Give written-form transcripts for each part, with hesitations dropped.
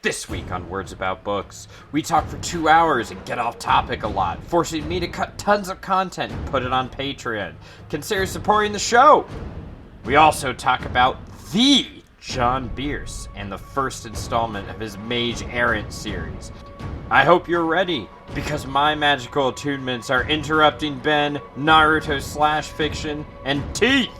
This week on Words About Books, we talk for 2 hours and get off topic a lot, forcing me to cut tons of content and put it on Patreon. Consider supporting the show! We also talk about the John Bierce and the first installment of his Mage Errant series. I hope you're ready, because my magical attunements are interrupting Ben, Naruto slash fiction, and teeth!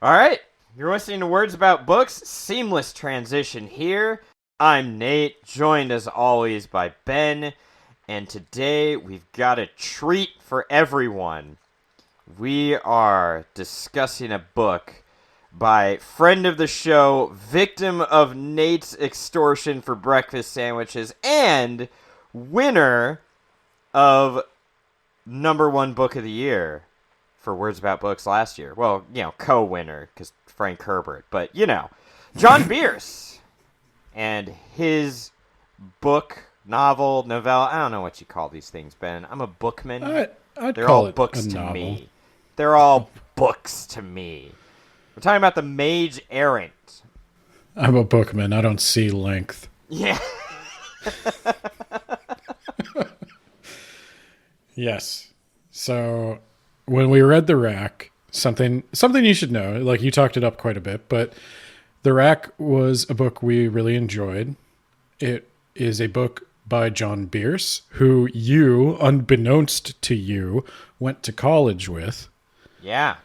Alright, you're listening to Words About Books, seamless transition here. I'm Nate, joined as always by Ben, and today we've got a treat for everyone. We are discussing a book by friend of the show, victim of Nate's extortion for breakfast sandwiches, and winner of #1 book of the year for Words About Books last year. Well, co-winner, because Frank Herbert. But, John Bierce. And his book, novel, novella, I don't know what you call these things, Ben. I'm a bookman. They're all books to me. They're all books to me. We're talking about the Mage Errant. I'm a bookman. I don't see length. Yeah. Yes. So when we read The Rack, something you should know, like you talked it up quite a bit, but The Rack was a book we really enjoyed. It is a book by John Bierce, who you, unbeknownst to you, went to college with. Yeah.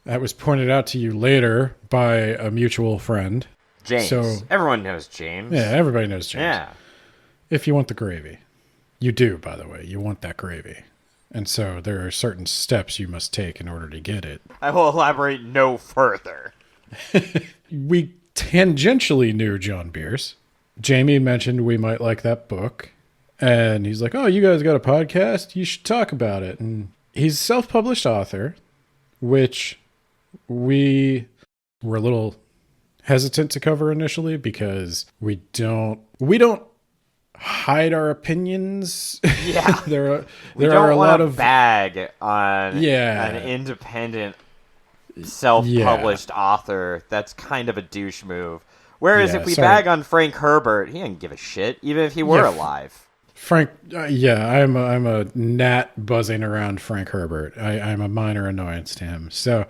That was pointed out to you later by a mutual friend. James. So, everyone knows James. Yeah, everybody knows James. Yeah. If you want the gravy. You do, by the way. You want that gravy. And so there are certain steps you must take in order to get it. I will elaborate no further. We tangentially knew John Bierce. Jamie mentioned we might like that book. And he's like, oh, you guys got a podcast? You should talk about it. And he's a self-published author, which we were a little hesitant to cover initially because we don't hide our opinions. Yeah. there are a lot of bag on an independent self-published author. That's kind of a douche move. Whereas if we bag on Frank Herbert, he didn't give a shit, even if he were alive. Frank, I'm a gnat buzzing around Frank Herbert. I'm a minor annoyance to him. So,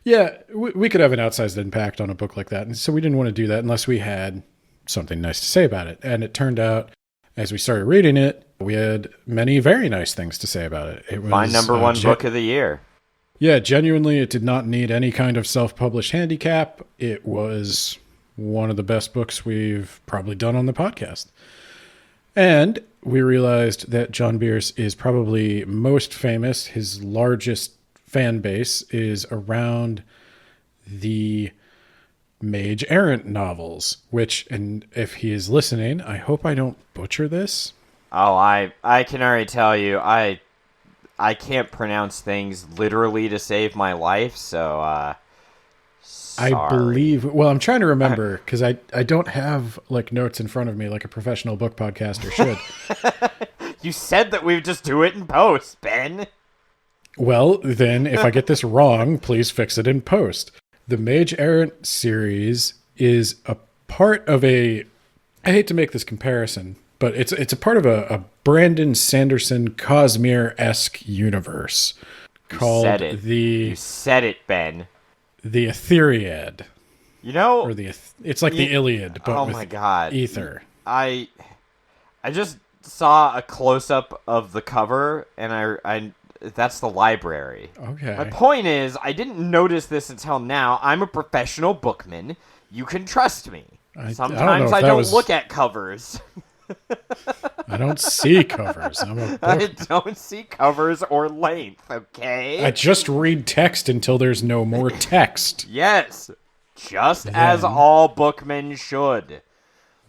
yeah, we could have an outsized impact on a book like that. And so we didn't want to do that unless we had something nice to say about it. And it turned out, as we started reading it, we had many very nice things to say about it. It was my #1 book of the year. Yeah, genuinely, it did not need any kind of self-published handicap. It was one of the best books we've probably done on the podcast. And we realized that John Bierce is probably most famous. His largest fan base is around the Mage Errant novels, which, and if he is listening, I hope I don't butcher this. Oh, I can already tell you, I can't pronounce things literally to save my life, so, sorry. I believe, well, I'm trying to remember, because I don't have, notes in front of me like a professional book podcaster should. You said that we would just do it in post, Ben. Well, then, if I get this wrong, please fix it in post. The Mage Errant series is a part of I hate to make this comparison, but it's a part of a Brandon Sanderson Cosmere-esque universe called You said it, Ben. The Etheread. Or it's like the Iliad, but with my God. ether. I just saw a close-up of the cover, and I that's the library. Okay. My point is, I didn't notice this until now. I'm a professional bookman. You can trust me. Sometimes I don't look at covers. I don't see covers. I'm a bookman. I don't see covers or length, okay? I just read text until there's no more text. Yes. Just as all bookmen should.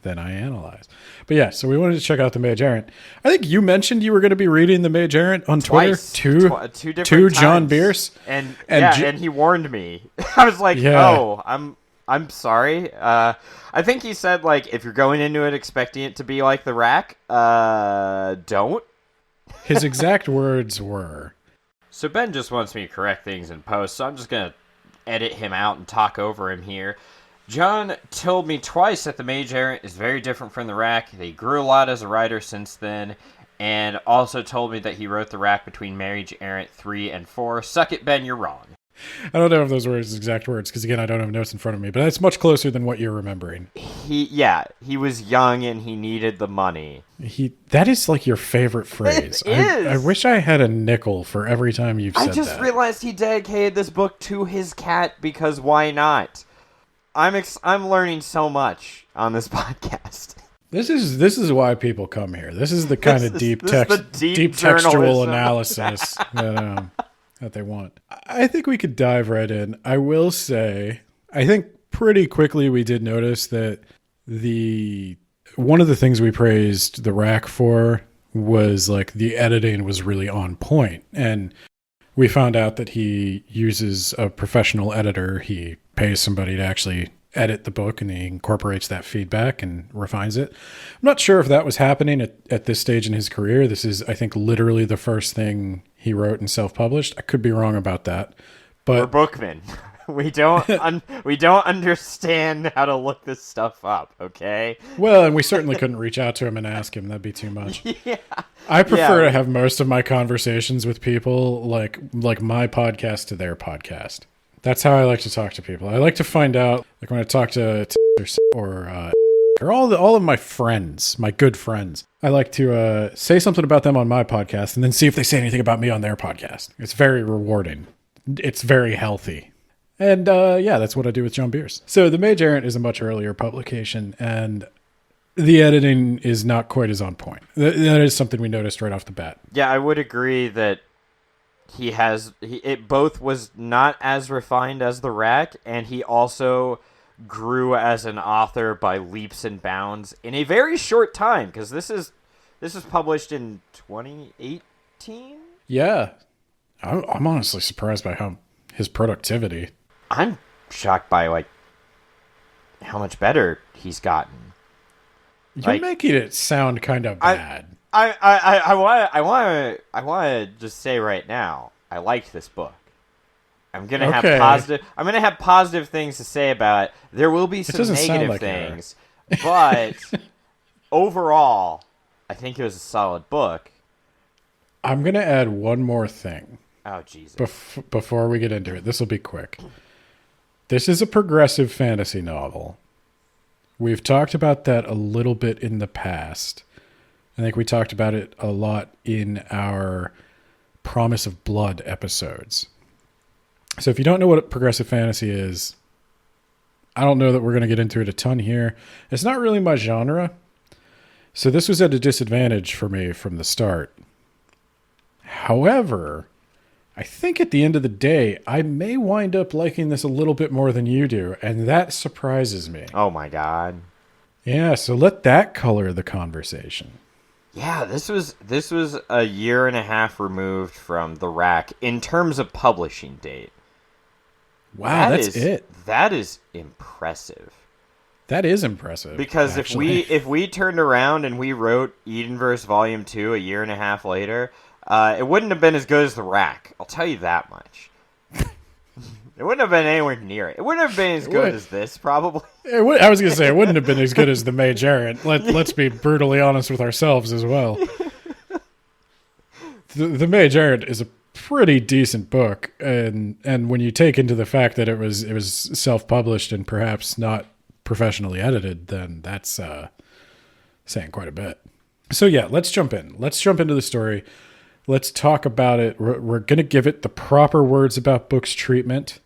Then I analyze. But yeah, so we wanted to check out the Mage Errant. I think you mentioned you were going to be reading the Mage Errant on Twitter two different to times. John Bierce, and he warned me. I was like, oh, I'm sorry. I think he said, if you're going into it expecting it to be like The Rack, don't. His exact words were... So Ben just wants me to correct things in post, so I'm just going to edit him out and talk over him here. John told me twice that the Mage Errant is very different from the Rack. He grew a lot as a writer since then, and also told me that he wrote the Rack between Mage Errant 3 and 4. Suck it, Ben, you're wrong. I don't know if those were his exact words, because again, I don't have notes in front of me, but that's much closer than what you're remembering. He was young and he needed the money. That is like your favorite phrase. It is. I wish I had a nickel for every time you've said that. I just realized he dedicated this book to his cat because why not? I'm learning so much on this podcast. This is why people come here. This is the kind of deep textual analysis that they want. I think we could dive right in. I will say, I think pretty quickly we did notice that one of the things we praised the Rack for was like the editing was really on point. And we found out that he uses a professional editor. He pays somebody to actually edit the book, and he incorporates that feedback and refines it. I'm not sure if that was happening at this stage in his career. This is, I think, literally the first thing he wrote and self-published. I could be wrong about that, but we're bookmen. We don't understand how to look this stuff up. Okay. Well, and we certainly couldn't reach out to him and ask him. That'd be too much. Yeah. I prefer to have most of my conversations with people like my podcast to their podcast. That's how I like to talk to people. I like to find out, like when I talk to or all of my friends, my good friends, I like to say something about them on my podcast and then see if they say anything about me on their podcast. It's very rewarding. It's very healthy. And that's what I do with John Bierce. So The Mage Errant is a much earlier publication, and the editing is not quite as on point. That is something we noticed right off the bat. Yeah, I would agree that it both was not as refined as the Rack, and he also grew as an author by leaps and bounds in a very short time, because this is published in 2018. Yeah, I'm honestly surprised by his productivity. I'm shocked by how much better he's gotten. You're making it sound kind of bad. I want to just say right now, I liked this book. I'm gonna have positive things to say about it. There will be some negative things, but overall, I think it was a solid book. I'm gonna add one more thing. Oh Jesus! Before we get into it, this will be quick. This is a progressive fantasy novel. We've talked about that a little bit in the past. I think we talked about it a lot in our Promise of Blood episodes. So if you don't know what progressive fantasy is, I don't know that we're going to get into it a ton here. It's not really my genre. So this was at a disadvantage for me from the start. However, I think at the end of the day, I may wind up liking this a little bit more than you do, and that surprises me. Oh my God. Yeah, so let that color the conversation. Yeah, this was a year and a half removed from the Rack in terms of publishing date. Wow, that's it. That is impressive. That is impressive. Because actually. if we turned around and we wrote Edenverse Volume 2 a year and a half later, it wouldn't have been as good as the Rack. I'll tell you that much. It wouldn't have been anywhere near it. It wouldn't have been as good as this, probably. I was going to say, it wouldn't have been as good as the Mage Errant. Let's be brutally honest with ourselves as well. The Mage Errant is a pretty decent book, and when you take into the fact that it was self-published and perhaps not professionally edited, then that's saying quite a bit. So yeah, let's jump in. Let's jump into the story. Let's talk about it. We're going to give it the proper words about books treatment.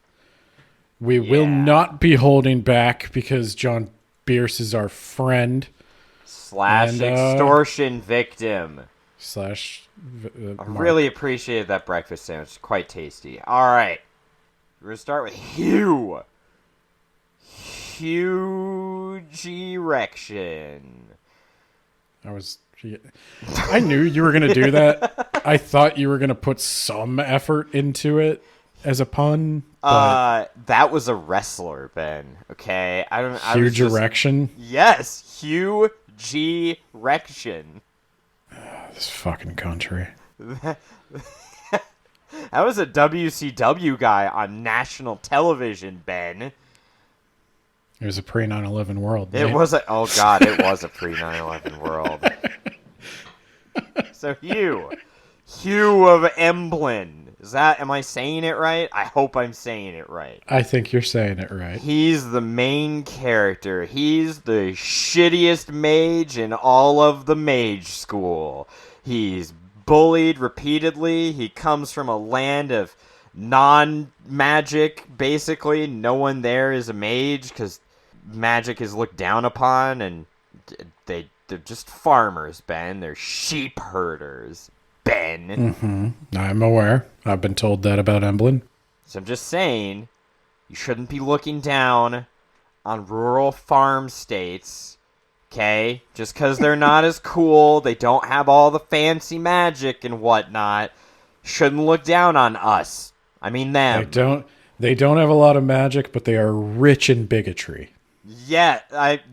We will not be holding back because John Bierce is our friend. / extortion victim. / I really appreciated that breakfast sandwich. Quite tasty. All right. We're going to start with Hugh. Huge erection. I knew you were going to do that. I thought you were going to put some effort into it as a pun. That was a wrestler, Ben. Okay, Huge erection. Yes, huge erection. This fucking country. That was a WCW guy on national television, Ben. It was a pre 9/11 world. It was a pre 9/11 world. So Hugh of Emblem. Am I saying it right? I hope I'm saying it right. I think you're saying it right. He's the main character. He's the shittiest mage in all of the mage school. He's bullied repeatedly. He comes from a land of non-magic, basically. No one there is a mage because magic is looked down upon, and they're just farmers, Ben. They're sheep herders, Ben. Mm-hmm. I'm aware. I've been told that about Emblem. So I'm just saying, you shouldn't be looking down on rural farm states, okay? Just because they're not as cool, they don't have all the fancy magic and whatnot, shouldn't look down on us. I mean them. They don't have a lot of magic, but they are rich in bigotry. Yeah,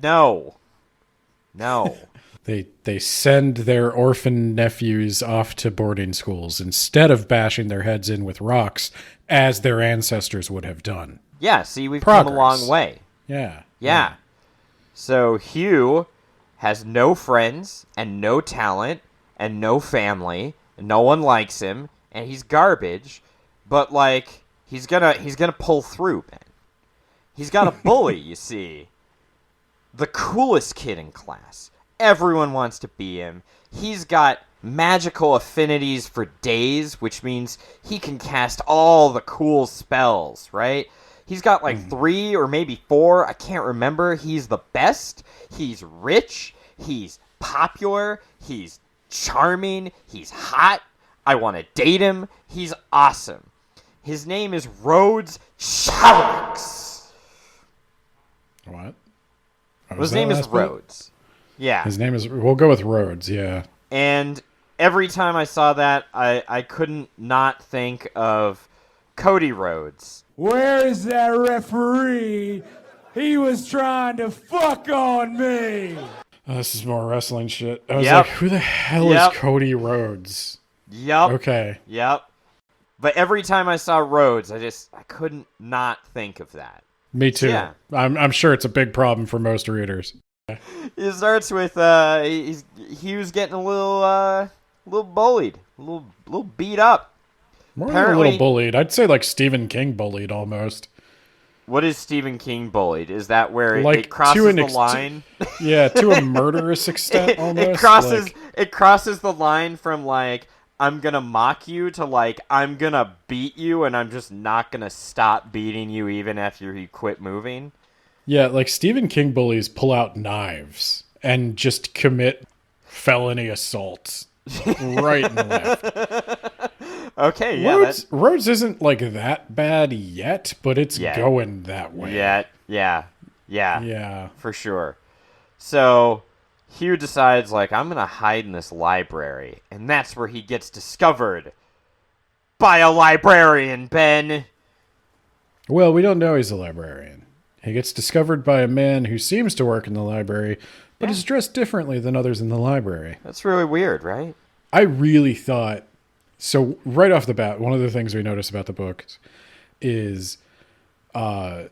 no. They send their orphan nephews off to boarding schools instead of bashing their heads in with rocks as their ancestors would have done. Yeah, see, we've come a long way. Yeah. So Hugh has no friends and no talent and no family, and no one likes him, and he's garbage, but like he's gonna pull through, man. He's got a bully, you see. The coolest kid in class. Everyone wants to be him. He's got magical affinities for days, which means he can cast all the cool spells, right? He's got like 3 or maybe 4. I can't remember. He's the best. He's rich. He's popular. He's charming. He's hot. I want to date him. He's awesome. His name is Rhodes Charax. What? His name is Rhodes. Yeah. His name is... We'll go with Rhodes, yeah. And every time I saw that, I couldn't not think of Cody Rhodes. Where is that referee? He was trying to fuck on me. Oh, this is more wrestling shit. I was Yep. like, who the hell is Cody Rhodes? Yep. Okay. Yep. But every time I saw Rhodes, I couldn't not think of that. Me too. Yeah. I'm sure it's a big problem for most readers. It starts with he was getting a little bullied, a little beat up. More than a little bullied. I'd say like Stephen King bullied almost. What is Stephen King bullied? Is that where like it crosses the line? Yeah, to a murderous extent almost. It crosses the line from like I'm gonna mock you to like I'm gonna beat you and I'm just not gonna stop beating you even after you quit moving. Yeah, like Stephen King bullies pull out knives and just commit felony assaults right and left. Okay, yeah. Rhodes isn't like that bad yet, but it's going that way. Yeah, for sure. So Hugh decides, like, I'm going to hide in this library, and that's where he gets discovered by a librarian, Ben. Well, we don't know he's a librarian. He gets discovered by a man who seems to work in the library, but is dressed differently than others in the library. That's really weird, right? I really thought... So, right off the bat, one of the things we notice about the books is the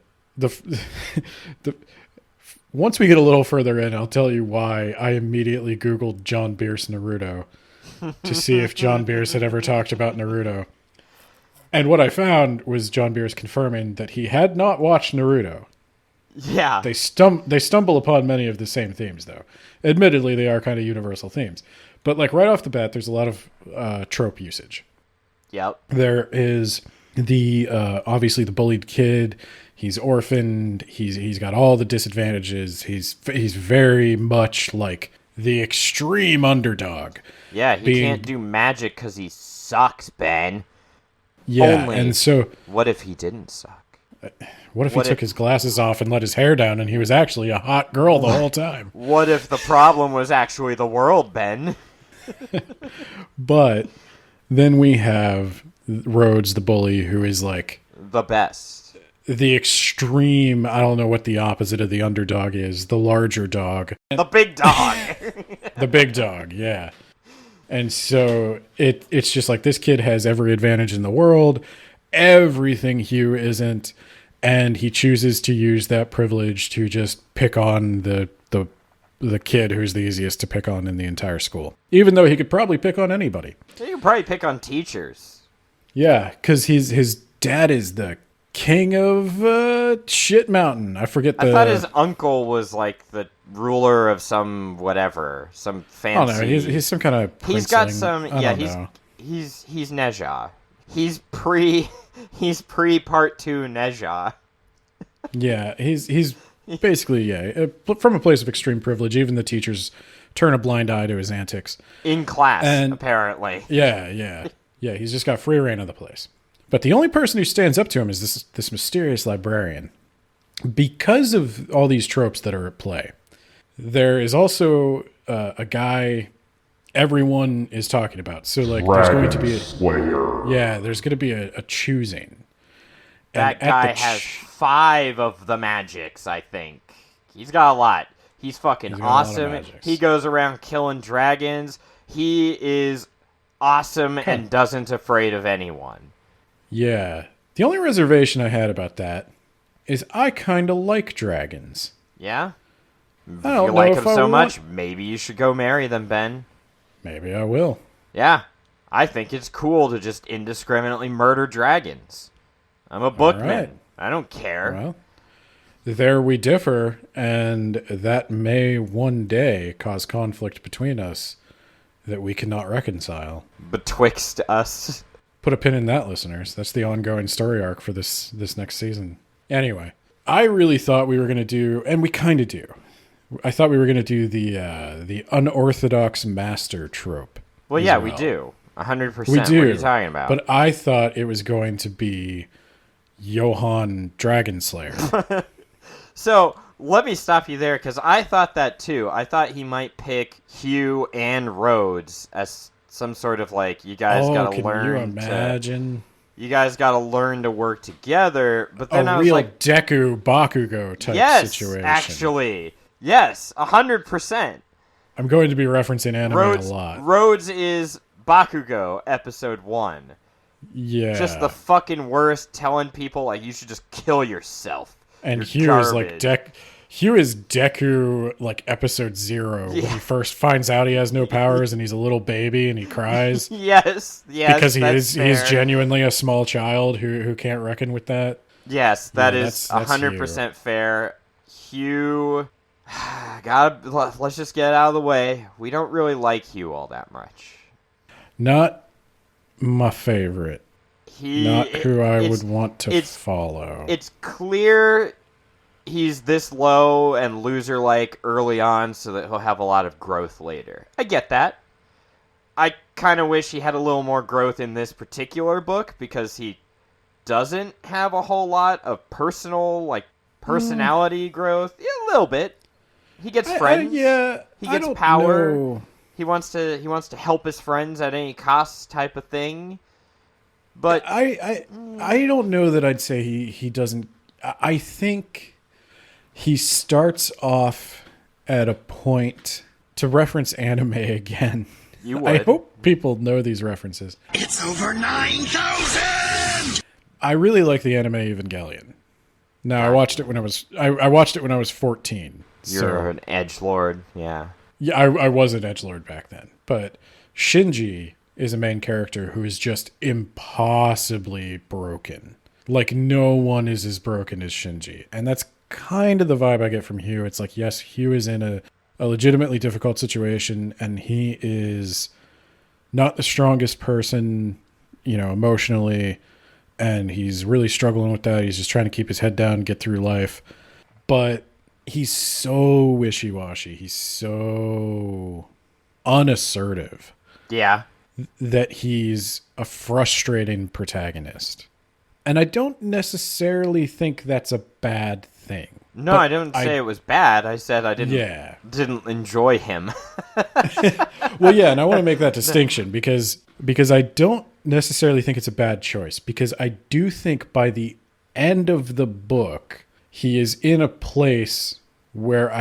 once we get a little further in, I'll tell you why I immediately Googled John Bierce Naruto to see if John Bierce had ever talked about Naruto. And what I found was John Bierce confirming that he had not watched Naruto. Yeah. They stumble upon many of the same themes, though. Admittedly, they are kind of universal themes. But like right off the bat, there's a lot of trope usage. Yep. There is the obviously the bullied kid. He's orphaned. He's got all the disadvantages. He's very much like the extreme underdog. Yeah, he can't do magic because he sucks, Ben. Yeah, Only, and so what if he didn't suck? What if he took his glasses off and let his hair down and he was actually a hot girl the whole time? What if the problem was actually the world, Ben? But then we have Rhodes, the bully, who is like... the best. The extreme, I don't know what the opposite of the underdog is. The larger dog. The big dog. The big dog, yeah. And so it's just like this kid has every advantage in the world, everything Hugh isn't, and he chooses to use that privilege to just pick on the kid who's the easiest to pick on in the entire school, even though he could probably pick on anybody. You could probably pick on teachers. Yeah, because his dad is the king of Shit Mountain. I forget the... I thought his uncle was like the ruler of some whatever, some fancy... I don't know, he's some kind of princeling. He's got some... I don't know. He's Neja. He's pre part 2 Neja. Yeah, he's basically, from a place of extreme privilege. Even the teachers turn a blind eye to his antics. In class, apparently. Yeah, he's just got free reign of the place. But the only person who stands up to him is this mysterious librarian. Because of all these tropes that are at play, there is also a guy everyone is talking about. So, like, there's going to be there's going to be a choosing. That guy has 5 of the magics, I think. He's got a lot. He's fucking awesome. He goes around killing dragons. He is awesome and doesn't afraid of anyone. Yeah. The only reservation I had about that is I kind of like dragons. Yeah? If you like them so much, maybe you should go marry them, Ben. Maybe I will. Yeah. I think it's cool to just indiscriminately murder dragons. I'm a bookman. Right. I don't care. Well, there we differ, and that may one day cause conflict between us that we cannot reconcile. Betwixt us. Put a pin in that, listeners. That's the ongoing story arc for this next season. Anyway, I really thought we were going to do, and we kind of do, I thought we were going to do the unorthodox master trope. Well, yeah, we do. 100%. We do. What are you talking about? But I thought it was going to be Johann Dragonslayer. So, let me stop you there, because I thought that too. I thought he might pick Hugh and Rhodes as some sort of, like, you guys gotta learn you imagine? You guys gotta learn to work together, but then I was real like... Deku Bakugo type situation. Yes, actually. Yes, 100%. I'm going to be referencing anime a lot. Rhodes is Bakugo, episode 1. Yeah. Just the fucking worst, telling people, like, you should just kill yourself. And Hugh is like Hugh is Deku, like, episode 0, when he first finds out he has no powers and he's a little baby and he cries. Yes, because he's genuinely a small child who can't reckon with that. Yes, that is 100% fair. Hugh, let's just get it out of the way. We don't really like Hugh all that much. Not my favorite. Not who I would want to follow. It's clear he's this low and loser-like early on so that he'll have a lot of growth later. I get that. I kind of wish he had a little more growth in this particular book because he doesn't have a whole lot of personality growth. Yeah, a little bit. He gets friends. He gets power. Know. He wants to help his friends at any cost type of thing. But I don't know that I'd say he doesn't. I think he starts off at a point, to reference anime again. You would. I hope people know these references. It's over 9,000. I really like the anime Evangelion. Now I watched it when I was 14. You're an edgelord, yeah. Yeah, I was an edgelord back then, but Shinji is a main character who is just impossibly broken. Like, no one is as broken as Shinji. And that's kind of the vibe I get from Hugh. It's like, yes, Hugh is in a legitimately difficult situation, and he is not the strongest person, emotionally, and he's really struggling with that. He's just trying to keep his head down, get through life. But he's so wishy-washy. He's so unassertive. Yeah. That he's a frustrating protagonist. And I don't necessarily think that's a bad thing. No, I didn't say it was bad. I said I didn't enjoy him. Well, yeah, and I want to make that distinction because I don't necessarily think it's a bad choice. Because I do think by the end of the book, he is in a place where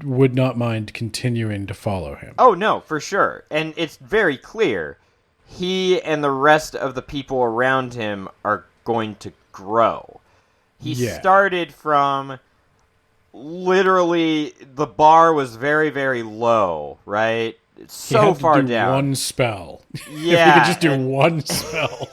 would not mind continuing to follow him. Oh, no, for sure. And it's very clear. He and the rest of the people around him are going to grow. He started from literally the bar was very, very low, right? It's so far down. One spell. Yeah. If we could just do one spell,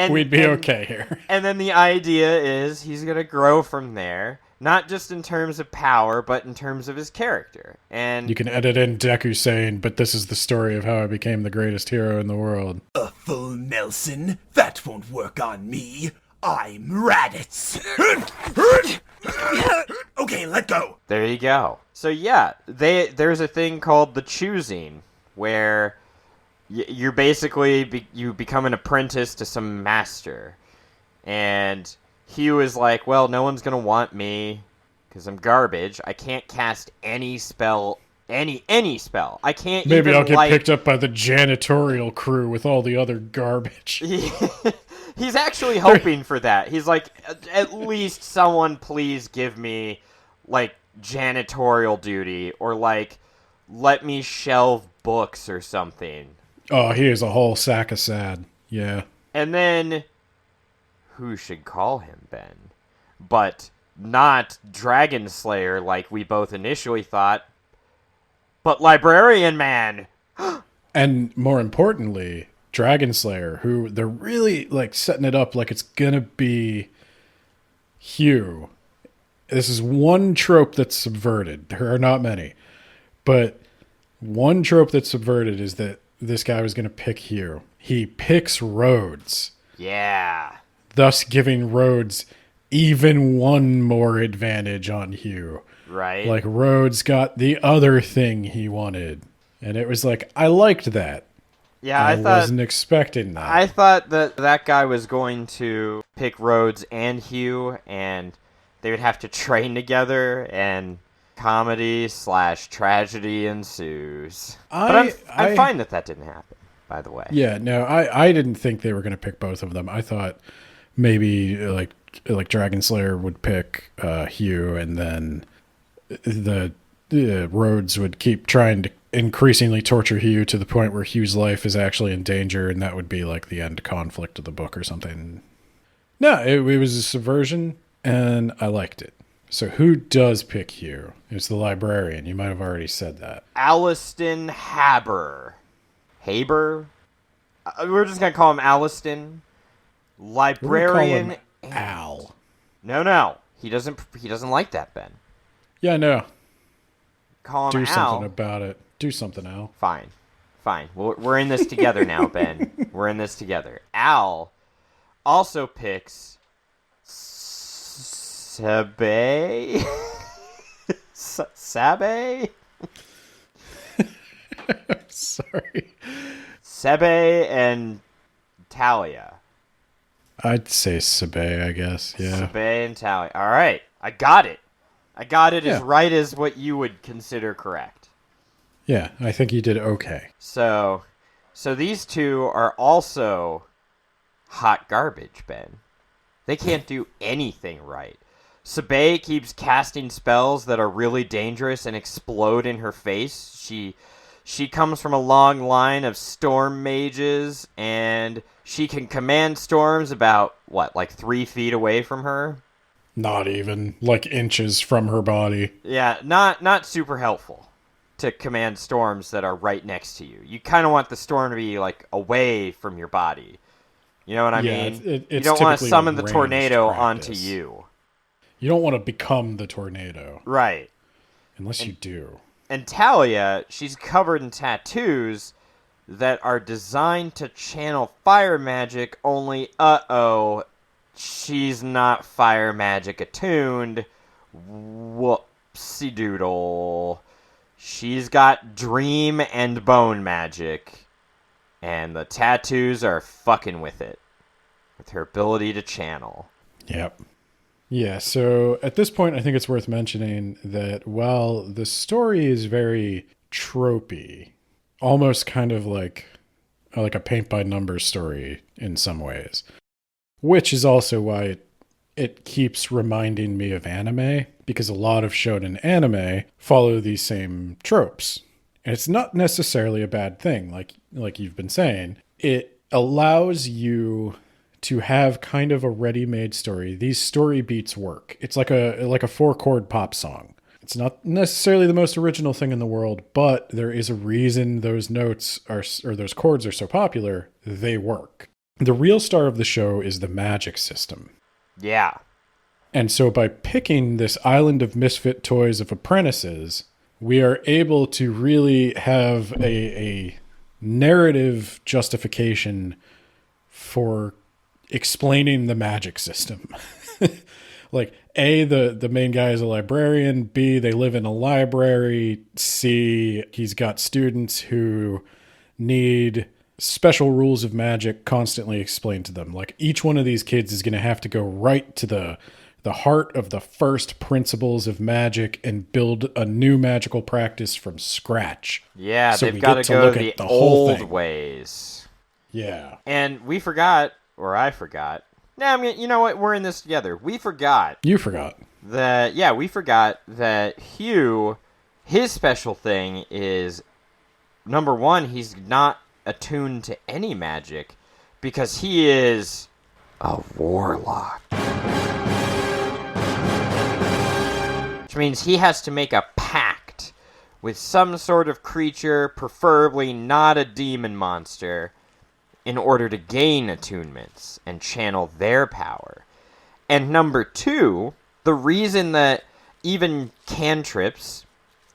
we'd be okay here. And then the idea is he's going to grow from there, not just in terms of power, but in terms of his character. And you can edit in Deku saying, "But this is the story of how I became the greatest hero in the world." A full Nelson? That won't work on me. I'm Raditz. Okay, let go. There you go. So yeah, there's a thing called the choosing, where you're basically you become an apprentice to some master. And Hugh is like, well, no one's going to want me because I'm garbage. I can't cast any spell, any spell. I can't Maybe even I'll get picked up by the janitorial crew with all the other garbage. He's actually hoping for that. He's like, at least someone please give me, like, janitorial duty, or, like, let me shelve books or something. Oh, he is a whole sack of sad. Yeah. And then, who should call him, Ben? But not Dragon Slayer like we both initially thought, but Librarian Man! And more importantly, Dragon Slayer, who they're really like setting it up like it's gonna be Hugh. This is one trope that's subverted. There are not many, but one trope that's subverted is that this guy was gonna pick Hugh. He picks Rhodes. Yeah. Thus giving Rhodes even one more advantage on Hugh. Right. Like Rhodes got the other thing he wanted. And it was like, I liked that. Yeah, I wasn't expecting that. I thought that guy was going to pick Rhodes and Hugh, and they would have to train together, and comedy/tragedy ensues. But I'm fine that didn't happen, by the way. Yeah, no, I didn't think they were going to pick both of them. I thought maybe like Dragon Slayer would pick Hugh, and then the Rhodes would keep trying to increasingly torture Hugh to the point where Hugh's life is actually in danger, and that would be like the end conflict of the book or something. No, it was a subversion, and I liked it. So who does pick Hugh? It's the librarian. You might have already said that. Aliston Haber. Haber? We're just going to call him Aliston. Librarian. Call him Al. No. He doesn't like that, Ben. Yeah, no. Call him Do Al. something about it. Do something, Al. Fine. We're in this together now, Ben. We're in this together. Al also picks Sabe? Sabe? Sorry. Sebe and Talia. I'd say Sabe, I guess. Yeah. Sebe and Talia. All right. I got it. Yeah. As right as what you would consider correct. Yeah, I think you did okay. So these two are also hot garbage, Ben. They can't do anything right. Sabe keeps casting spells that are really dangerous and explode in her face. She comes from a long line of storm mages, and she can command storms about, like 3 feet away from her? Not even, like inches from her body. Yeah, not super helpful to command storms that are right next to you. You kind of want the storm to be, like, away from your body. You know what I mean? It's you don't want to summon the ranged tornado practice. onto you. You don't want to become the tornado. Right. Unless you do. And Talia, she's covered in tattoos that are designed to channel fire magic, only, she's not fire magic attuned. Whoopsie doodle. She's got dream and bone magic, and the tattoos are fucking with it. With her ability to channel. Yep. Yeah, so at this point, I think it's worth mentioning that while the story is very tropey, almost kind of like a paint-by-numbers story in some ways, which is also why it keeps reminding me of anime, because a lot of shonen anime follow these same tropes. And it's not necessarily a bad thing, like you've been saying. It allows you to have kind of a ready-made story. These story beats work. It's like a 4-chord pop song. It's not necessarily the most original thing in the world, but there is a reason those notes are, or those chords are so popular. They work. The real star of the show is the magic system. Yeah. And so by picking this island of misfit toys of apprentices, we are able to really have a narrative justification for explaining the magic system. Like, A, the main guy is a librarian. B, they live in a library. C, he's got students who need special rules of magic constantly explained to them. Like, each one of these kids is going to have to go right to the heart of the first principles of magic and build a new magical practice from scratch. Yeah, So they've we got get to to go look the at the whole old thing. ways. Yeah. And we forgot, or I forgot. Nah, I mean, you know what? We're in this together. We forgot You forgot. we forgot that Hugh, his special thing is, number one, he's not attuned to any magic because he is a warlock. Which means he has to make a pact with some sort of creature, preferably not a demon monster, in order to gain attunements and channel their power. And number two, the reason that even cantrips,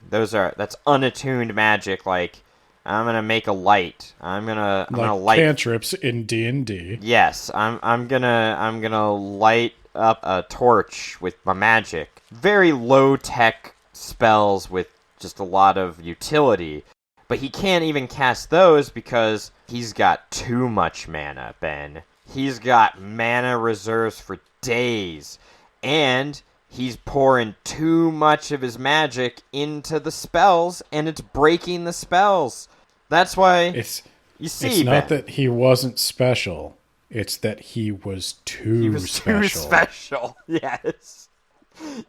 that's unattuned magic, like I'm gonna make a light. I'm gonna light cantrips in D&D. Yes, I'm gonna light up a torch with my magic. Very low tech spells with just a lot of utility. But he can't even cast those because he's got too much mana, Ben. He's got mana reserves for days. And he's pouring too much of his magic into the spells, and it's breaking the spells. That's why It's Ben. not that he wasn't special. It's that he was too special. Too special. Yes.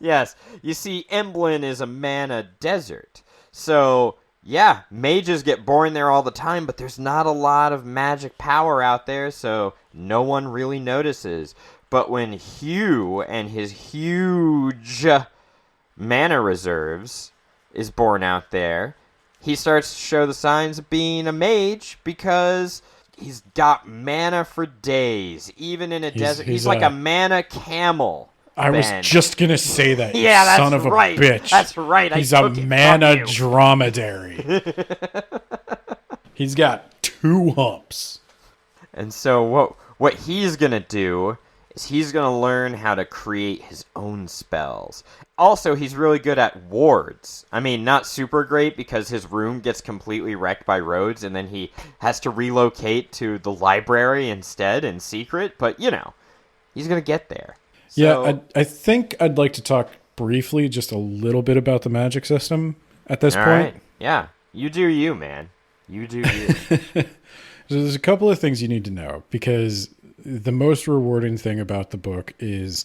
Yes. You see, Emblem is a mana desert. So, yeah, mages get born there all the time, but there's not a lot of magic power out there, so no one really notices. But when Hugh and his huge mana reserves is born out there, he starts to show the signs of being a mage because he's got mana for days, even in a desert. He's like a mana camel. I was Ben. just going to say that, you Yeah, that's son of a right. bitch. That's right. He's I a took it from mana you. dromedary. He's got 2 humps. And so what he's going to do is he's going to learn how to create his own spells. Also, he's really good at wards. I mean, not super great because his room gets completely wrecked by roads and then he has to relocate to the library instead in secret. But, you know, he's going to get there. So, Yeah, I think I'd like to talk briefly just a little bit about the magic system at this all point. right. Yeah, you do you, man. You do you. So there's a couple of things you need to know, because the most rewarding thing about the book is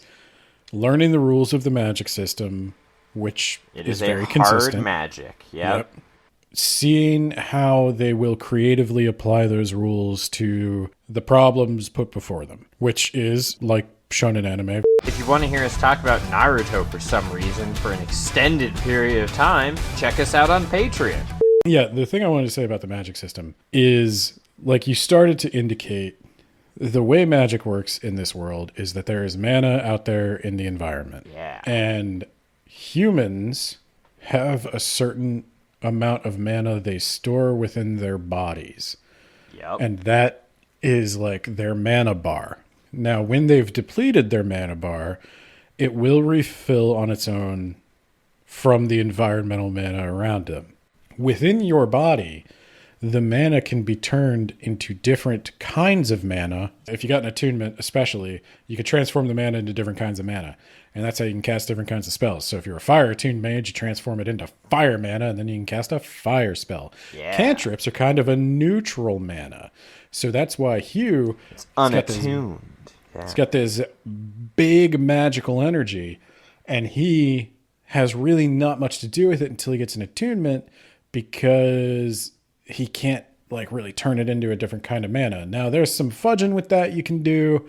learning the rules of the magic system, which It is is very a hard consistent. magic. Yep. Seeing how they will creatively apply those rules to the problems put before them, which is like shonen anime. If you want to hear us talk about Naruto for some reason for an extended period of time, check us out on Patreon. Yeah, the thing I wanted to say about the magic system is, like you started to indicate, the way magic works in this world is that there is mana out there in the environment. Yeah. And humans have a certain amount of mana they store within their bodies. Yep. And that is like their mana bar. Now, when they've depleted their mana bar, it will refill on its own from the environmental mana around them. Within your body, the mana can be turned into different kinds of mana. If you got an attunement, especially, you could transform the mana into different kinds of mana. And that's how you can cast different kinds of spells. So if you're a fire-attuned mage, you transform it into fire mana, and then you can cast a fire spell. Yeah. Cantrips are kind of a neutral mana. So that's why Hugh... Unattuned. He's got this big magical energy, and he has really not much to do with it until he gets an attunement, because he can't like really turn it into a different kind of mana. Now there's some fudging with that you can do,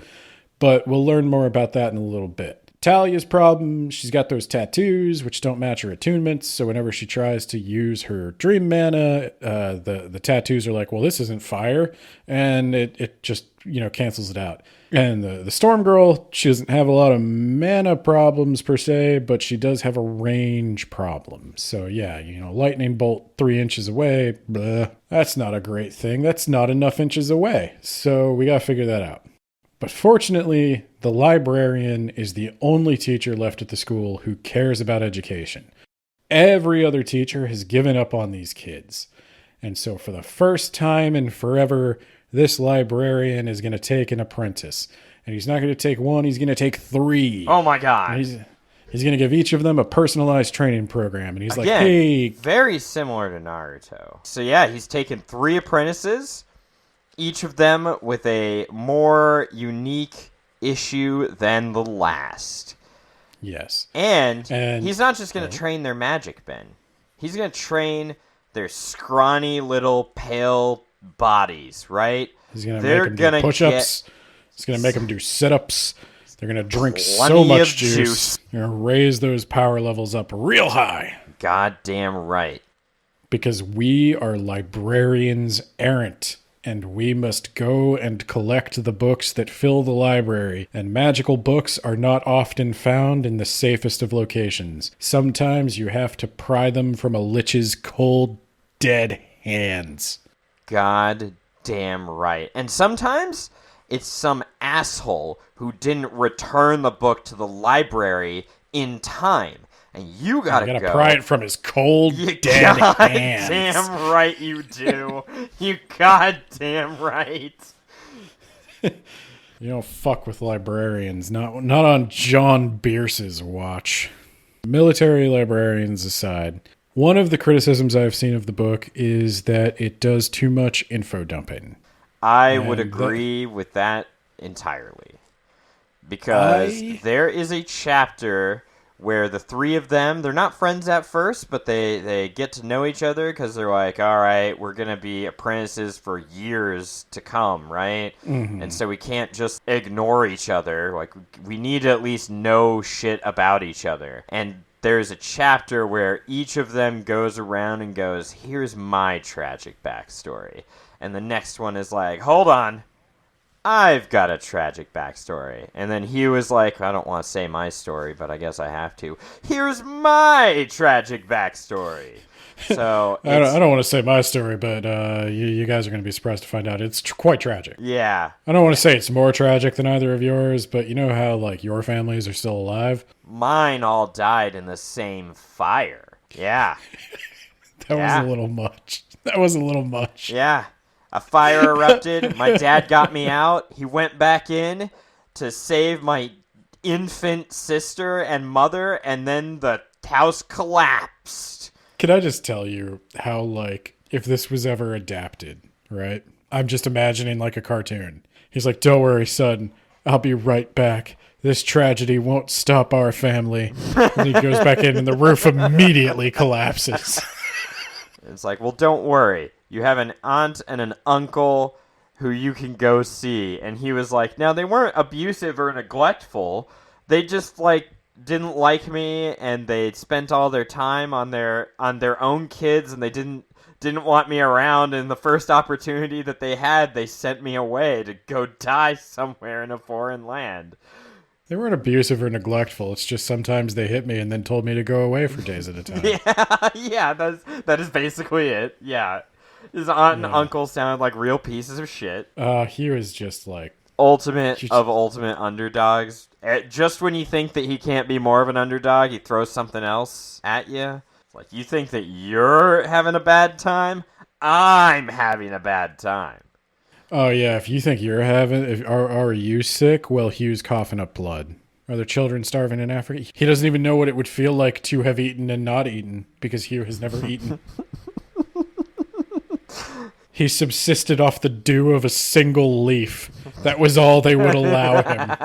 but we'll learn more about that in a little bit. Talia's problem, she's got those tattoos which don't match her attunements, so whenever she tries to use her dream mana, the tattoos are like, well, this isn't fire, and it just, cancels it out. And the Storm Girl, she doesn't have a lot of mana problems per se, but she does have a range problem. So yeah, lightning bolt 3 inches away, that's not a great thing. That's not enough inches away. So we gotta figure that out. But fortunately, the librarian is the only teacher left at the school who cares about education. Every other teacher has given up on these kids. And so for the first time in forever, this librarian is going to take an apprentice. And he's not going to take one, he's going to take 3. Oh my god. He's going to give each of them a personalized training program. And he's Again, like, hey... very similar to Naruto. So yeah, he's taken 3 apprentices, each of them with a more unique issue than the last. Yes. And he's not just going to train their magic, Ben. He's going to train their scrawny little pale bodies, right? He's going to make them do push-ups. He's going to make them do sit-ups. They're going to drink so much juice. They're going to raise those power levels up real high. Goddamn right. Because we are librarians errant. And we must go and collect the books that fill the library. And magical books are not often found in the safest of locations. Sometimes you have to pry them from a lich's cold, dead hands. God damn right. And sometimes it's some asshole who didn't return the book to the library in time. And you gotta go. Pry it from his cold, dead hands. Damn right you do. You goddamn right. You don't fuck with librarians. Not on John Bierce's watch. Military librarians aside, one of the criticisms I've seen of the book is that it does too much info dumping. I would agree with that entirely. Because there is a chapter where the 3 of them, they're not friends at first, but they get to know each other because they're like, all right, we're going to be apprentices for years to come, right? Mm-hmm. And so we can't just ignore each other. Like, we need to at least know shit about each other. And there's a chapter where each of them goes around and goes, here's my tragic backstory. And the next one is like, hold on, I've got a tragic backstory. And then he was like, I don't want to say my story, but I guess I have to. Here's my tragic backstory. So I don't want to say my story, but you guys are going to be surprised to find out it's quite tragic. Yeah. I don't want to say it's more tragic than either of yours, but you know how like your families are still alive? Mine all died in the same fire. Yeah. That was a little much. That was a little much. Yeah. A fire erupted. My dad got me out. He went back in to save my infant sister and mother, and then the house collapsed. Can I just tell you how, like, if this was ever adapted, right? I'm just imagining like a cartoon. He's like, don't worry, son. I'll be right back. This tragedy won't stop our family. And he goes back in and the roof immediately collapses. It's like, well, don't worry. You have an aunt and an uncle who you can go see. And he was like, now they weren't abusive or neglectful. They just like didn't like me, and they spent all their time on their own kids, and they didn't want me around. And the first opportunity that they had, they sent me away to go die somewhere in a foreign land. They weren't abusive or neglectful. It's just sometimes they hit me and then told me to go away for days at a time. Yeah, that is basically it. Yeah. His aunt and uncle sounded like real pieces of shit. He was just like... ultimate underdogs. Just when you think that he can't be more of an underdog, he throws something else at you. Like, you think that you're having a bad time? I'm having a bad time. Oh, yeah, if you think you're are you sick? Well, Hugh's coughing up blood. Are there children starving in Africa? He doesn't even know what it would feel like to have eaten and not eaten, because Hugh has never eaten. He subsisted off the dew of a single leaf That was all they would allow him.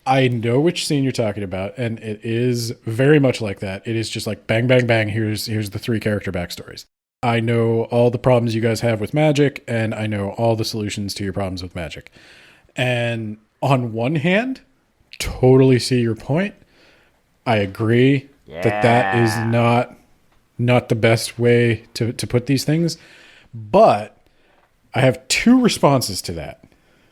I know which scene you're talking about, and it is very much like that. It is just like bang, bang, bang. Here's the 3 character backstories. I know all the problems you guys have with magic, and I know all the solutions to your problems with magic. And on one hand, totally see your point. I agree that is not the best way to put these things. But I have 2 responses to that.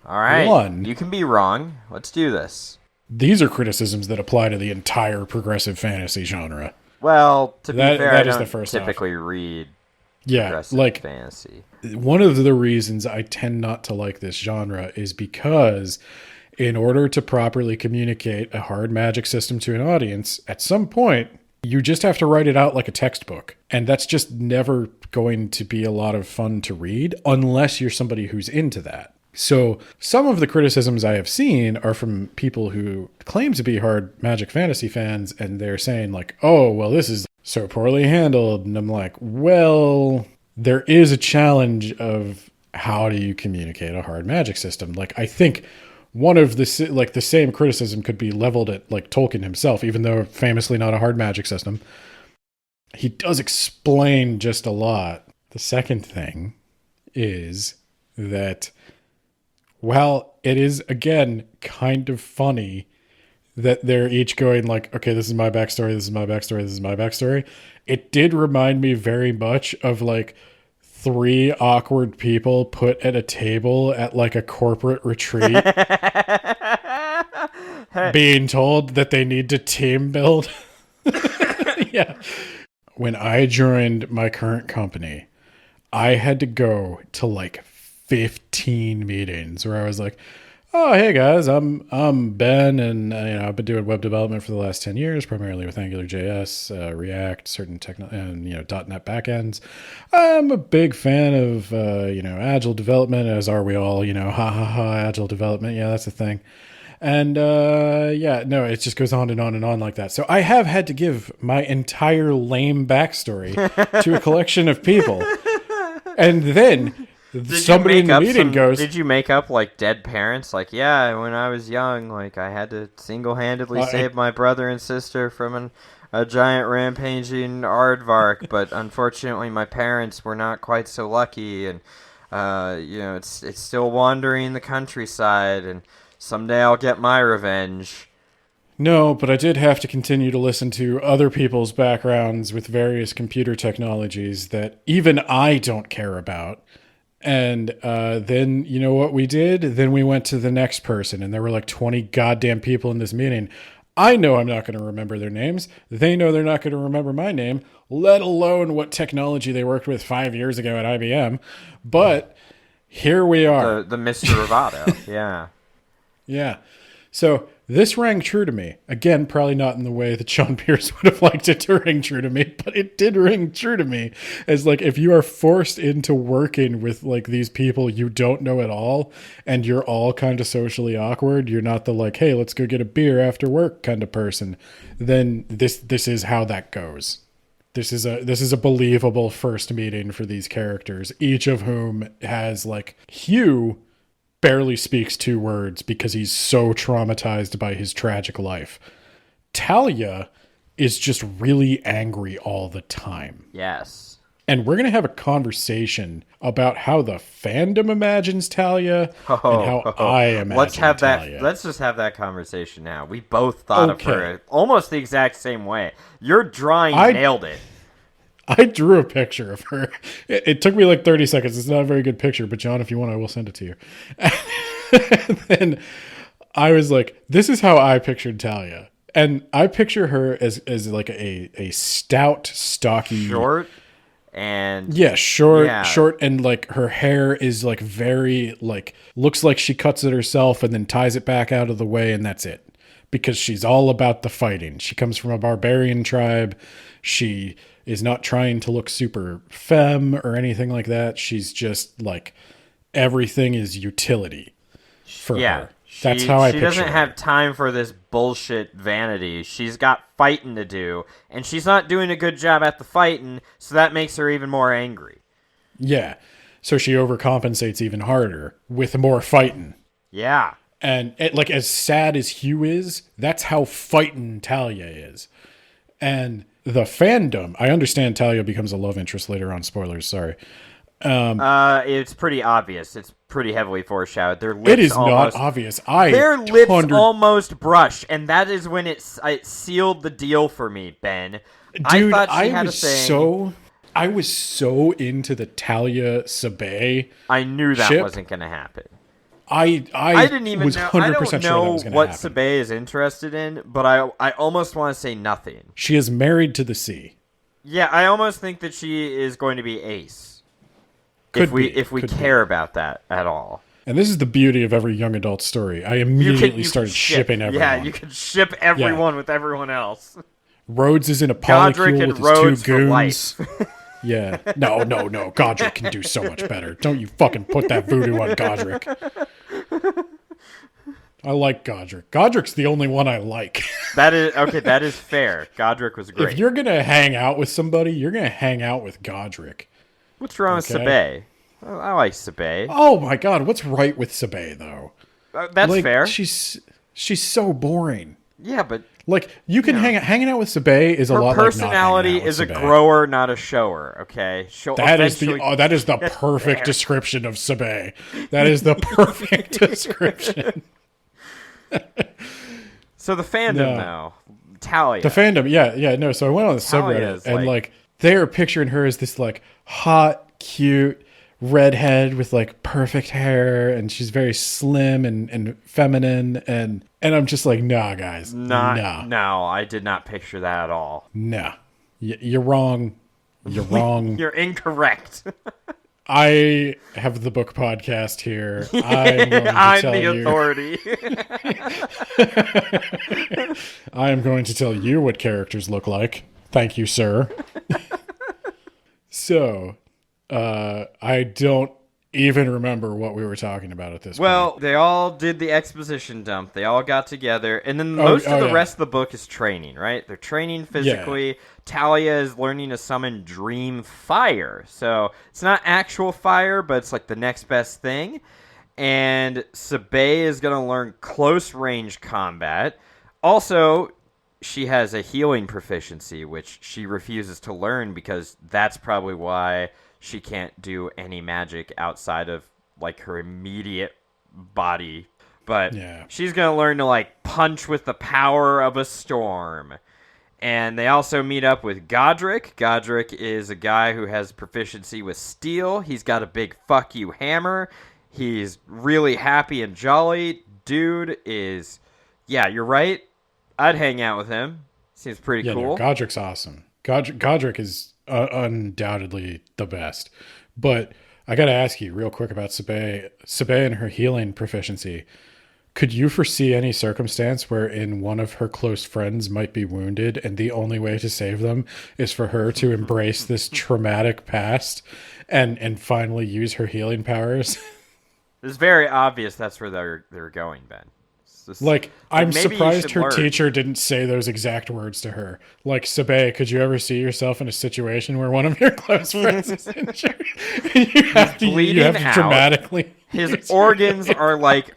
All right. One, you can be wrong. Let's do this. These are criticisms that apply to the entire progressive fantasy genre. Well, to be fair, I is don't the first typically read Yeah, progressive like fantasy. one of the reasons I tend not to like this genre is because in order to properly communicate a hard magic system to an audience, at some point, you just have to write it out like a textbook. And that's just never going to be a lot of fun to read unless you're somebody who's into that. So some of the criticisms I have seen are from people who claim to be hard magic fantasy fans, and they're saying like, oh, well, this is so poorly handled. And I'm like, well, there is a challenge of how do you communicate a hard magic system? Like, I think one of the same criticism could be leveled at like Tolkien himself, even though famously not a hard magic system. He does explain just a lot. The second thing is that while it is, again, kind of funny that they're each going like, okay, this is my backstory, this is my backstory, this is my backstory, it did remind me very much of like 3 awkward people put at a table at like a corporate retreat being told that they need to team build. Yeah. When I joined my current company, I had to go to like 15 meetings where I was like, oh, hey guys, I'm Ben, and I've been doing web development for the last 10 years, primarily with AngularJS, React, certain and .NET backends. I'm a big fan of agile development, as are we all. Agile development, yeah, that's a thing. And it just goes on and on and on like that. So I have had to give my entire lame backstory to a collection of people, and then somebody in the meeting goes, did you make up like dead parents? Like, yeah, when I was young, like I had to single-handedly save my brother and sister from a giant rampaging aardvark, but unfortunately my parents were not quite so lucky, and it's still wandering the countryside, and someday I'll get my revenge. No, but I did have to continue to listen to other people's backgrounds with various computer technologies that even I don't care about. And then, you know what we did? Then we went to the next person, and there were like 20 goddamn people in this meeting. I know I'm not going to remember their names. They know they're not going to remember my name, let alone what technology they worked with 5 years ago at IBM. But here we are. The Mr. Roboto, yeah. Yeah. So this rang true to me. Again, probably not in the way that Sean Bierce would have liked it to ring true to me, but it did ring true to me as like, if you are forced into working with like these people you don't know at all, and you're all kind of socially awkward, you're not the like, hey, let's go get a beer after work kind of person, then this is how that goes. This is a believable first meeting for these characters, each of whom has like Hugh barely speaks 2 words because he's so traumatized by his tragic life. Talia is just really angry all the time. Yes. And we're going to have a conversation about how the fandom imagines Talia and how I imagine Talia. Let's just have that conversation now. We both thought of her almost the exact same way. Your drawing nailed it. I drew a picture of her. It took me like 30 seconds. It's not a very good picture, but John, if you want, I will send it to you. And then I was like, this is how I pictured Talia. And I picture her as like a stout, stocky... Short and... Yeah, short, and like her hair is like very, like, looks like she cuts it herself and then ties it back out of the way, and that's it. Because she's all about the fighting. She comes from a barbarian tribe. She is not trying to look super femme or anything like that. She's just like, everything is utility for her. That's how I picture her. She doesn't have time for this bullshit vanity. She's got fighting to do, and she's not doing a good job at the fighting, so that makes her even more angry. Yeah. So she overcompensates even harder with more fighting. Yeah. And like as sad as Hugh is, that's how fighting Talia is. And the fandom, I understand Talia becomes a love interest later on. Spoilers, sorry. It's pretty obvious. It's pretty heavily foreshadowed. Their lips It is almost, not obvious. Their lips almost brush, and that is when it sealed the deal for me, Ben. Dude, I thought she had a thing. I was so into the Talia Sabé. I knew that ship. wasn't going to happen. I didn't even was know. 100% I don't sure that know was going to what happen. Sabé is interested in, but I almost want to say nothing. She is married to the sea. Yeah, I almost think that she is going to be Ace. Could if we care about that at all. And this is the beauty of every young adult story. I immediately started shipping everyone. Yeah, you can ship everyone with everyone else. Rhodes is in a Godric polycule and with his Rhodes two for goons. life. Yeah. No. Godric can do so much better. Don't you fucking put that voodoo on Godric. I like Godric. Godric's the only one I like. That is fair. Godric was great. If you're going to hang out with somebody, you're going to hang out with Godric. What's wrong with Sabé? I like Sabé. Oh my god, what's right with Sabé though? That's fair. She's so boring. Yeah, but like you can hanging out with Sabé is a lot. Her personality like is a Sabé. grower, not a shower. Okay, that is the perfect description of Sabé. That is the perfect description. So the fandom now, Talia. The fandom, yeah, no. So I went on the subreddit and like they're picturing her as this like hot, cute redhead with like perfect hair, and she's very slim and feminine, and I'm just like, nah, guys, No, I did not picture that at all. Nah, you're wrong. You're wrong. You're incorrect. I have the book podcast here. I'm the authority. I am going to tell you what characters look like. Thank you, sir. So, I don't even remember what we were talking about at this point. Well, they all did the exposition dump. They all got together, and then most of the rest of the book is training, right? They're training physically. Yeah. Talia is learning to summon Dream Fire. So it's not actual fire, but it's like the next best thing. And Sabé is going to learn close range combat. Also, she has a healing proficiency, which she refuses to learn because that's probably why she can't do any magic outside of like her immediate body. But she's going to learn to like punch with the power of a storm. And they also meet up with Godric. Godric is a guy who has proficiency with steel. He's got a big fuck you hammer. He's really happy and jolly. Dude is, yeah, you're right. I'd hang out with him. Seems pretty cool. No, Godric's awesome. Godric is undoubtedly the best. But I got to ask you real quick about Sabé and her healing proficiency. Could you foresee any circumstance wherein one of her close friends might be wounded and the only way to save them is for her to embrace this traumatic past and finally use her healing powers? It's very obvious that's where they're going, Ben. Like, I'm surprised her teacher didn't say those exact words to her. Like, Sabé, could you ever see yourself in a situation where one of your close friends is injured? you have to dramatically... His organs are like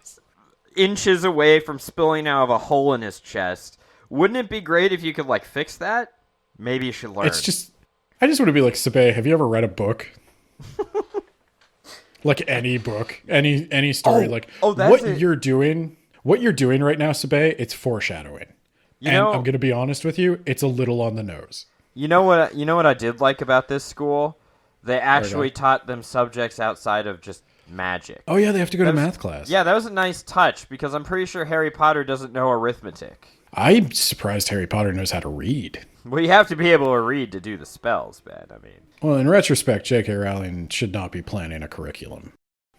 inches away from spilling out of a hole in his chest. Wouldn't it be great if you could like fix that? Maybe you should learn. I just want to be like, Sabé, have you ever read a book? Like any book, any story, what you're doing right now, Sabé, it's foreshadowing. I'm going to be honest with you, it's a little on the nose. You know what I did like about this school? They actually taught them subjects outside of just magic. Oh yeah, they have to go to math class. Yeah, that was a nice touch because I'm pretty sure Harry Potter doesn't know arithmetic. I'm surprised Harry Potter knows how to read. Well, you have to be able to read to do the spells, man. I mean, well, in retrospect, J.K. Rowling should not be planning a curriculum.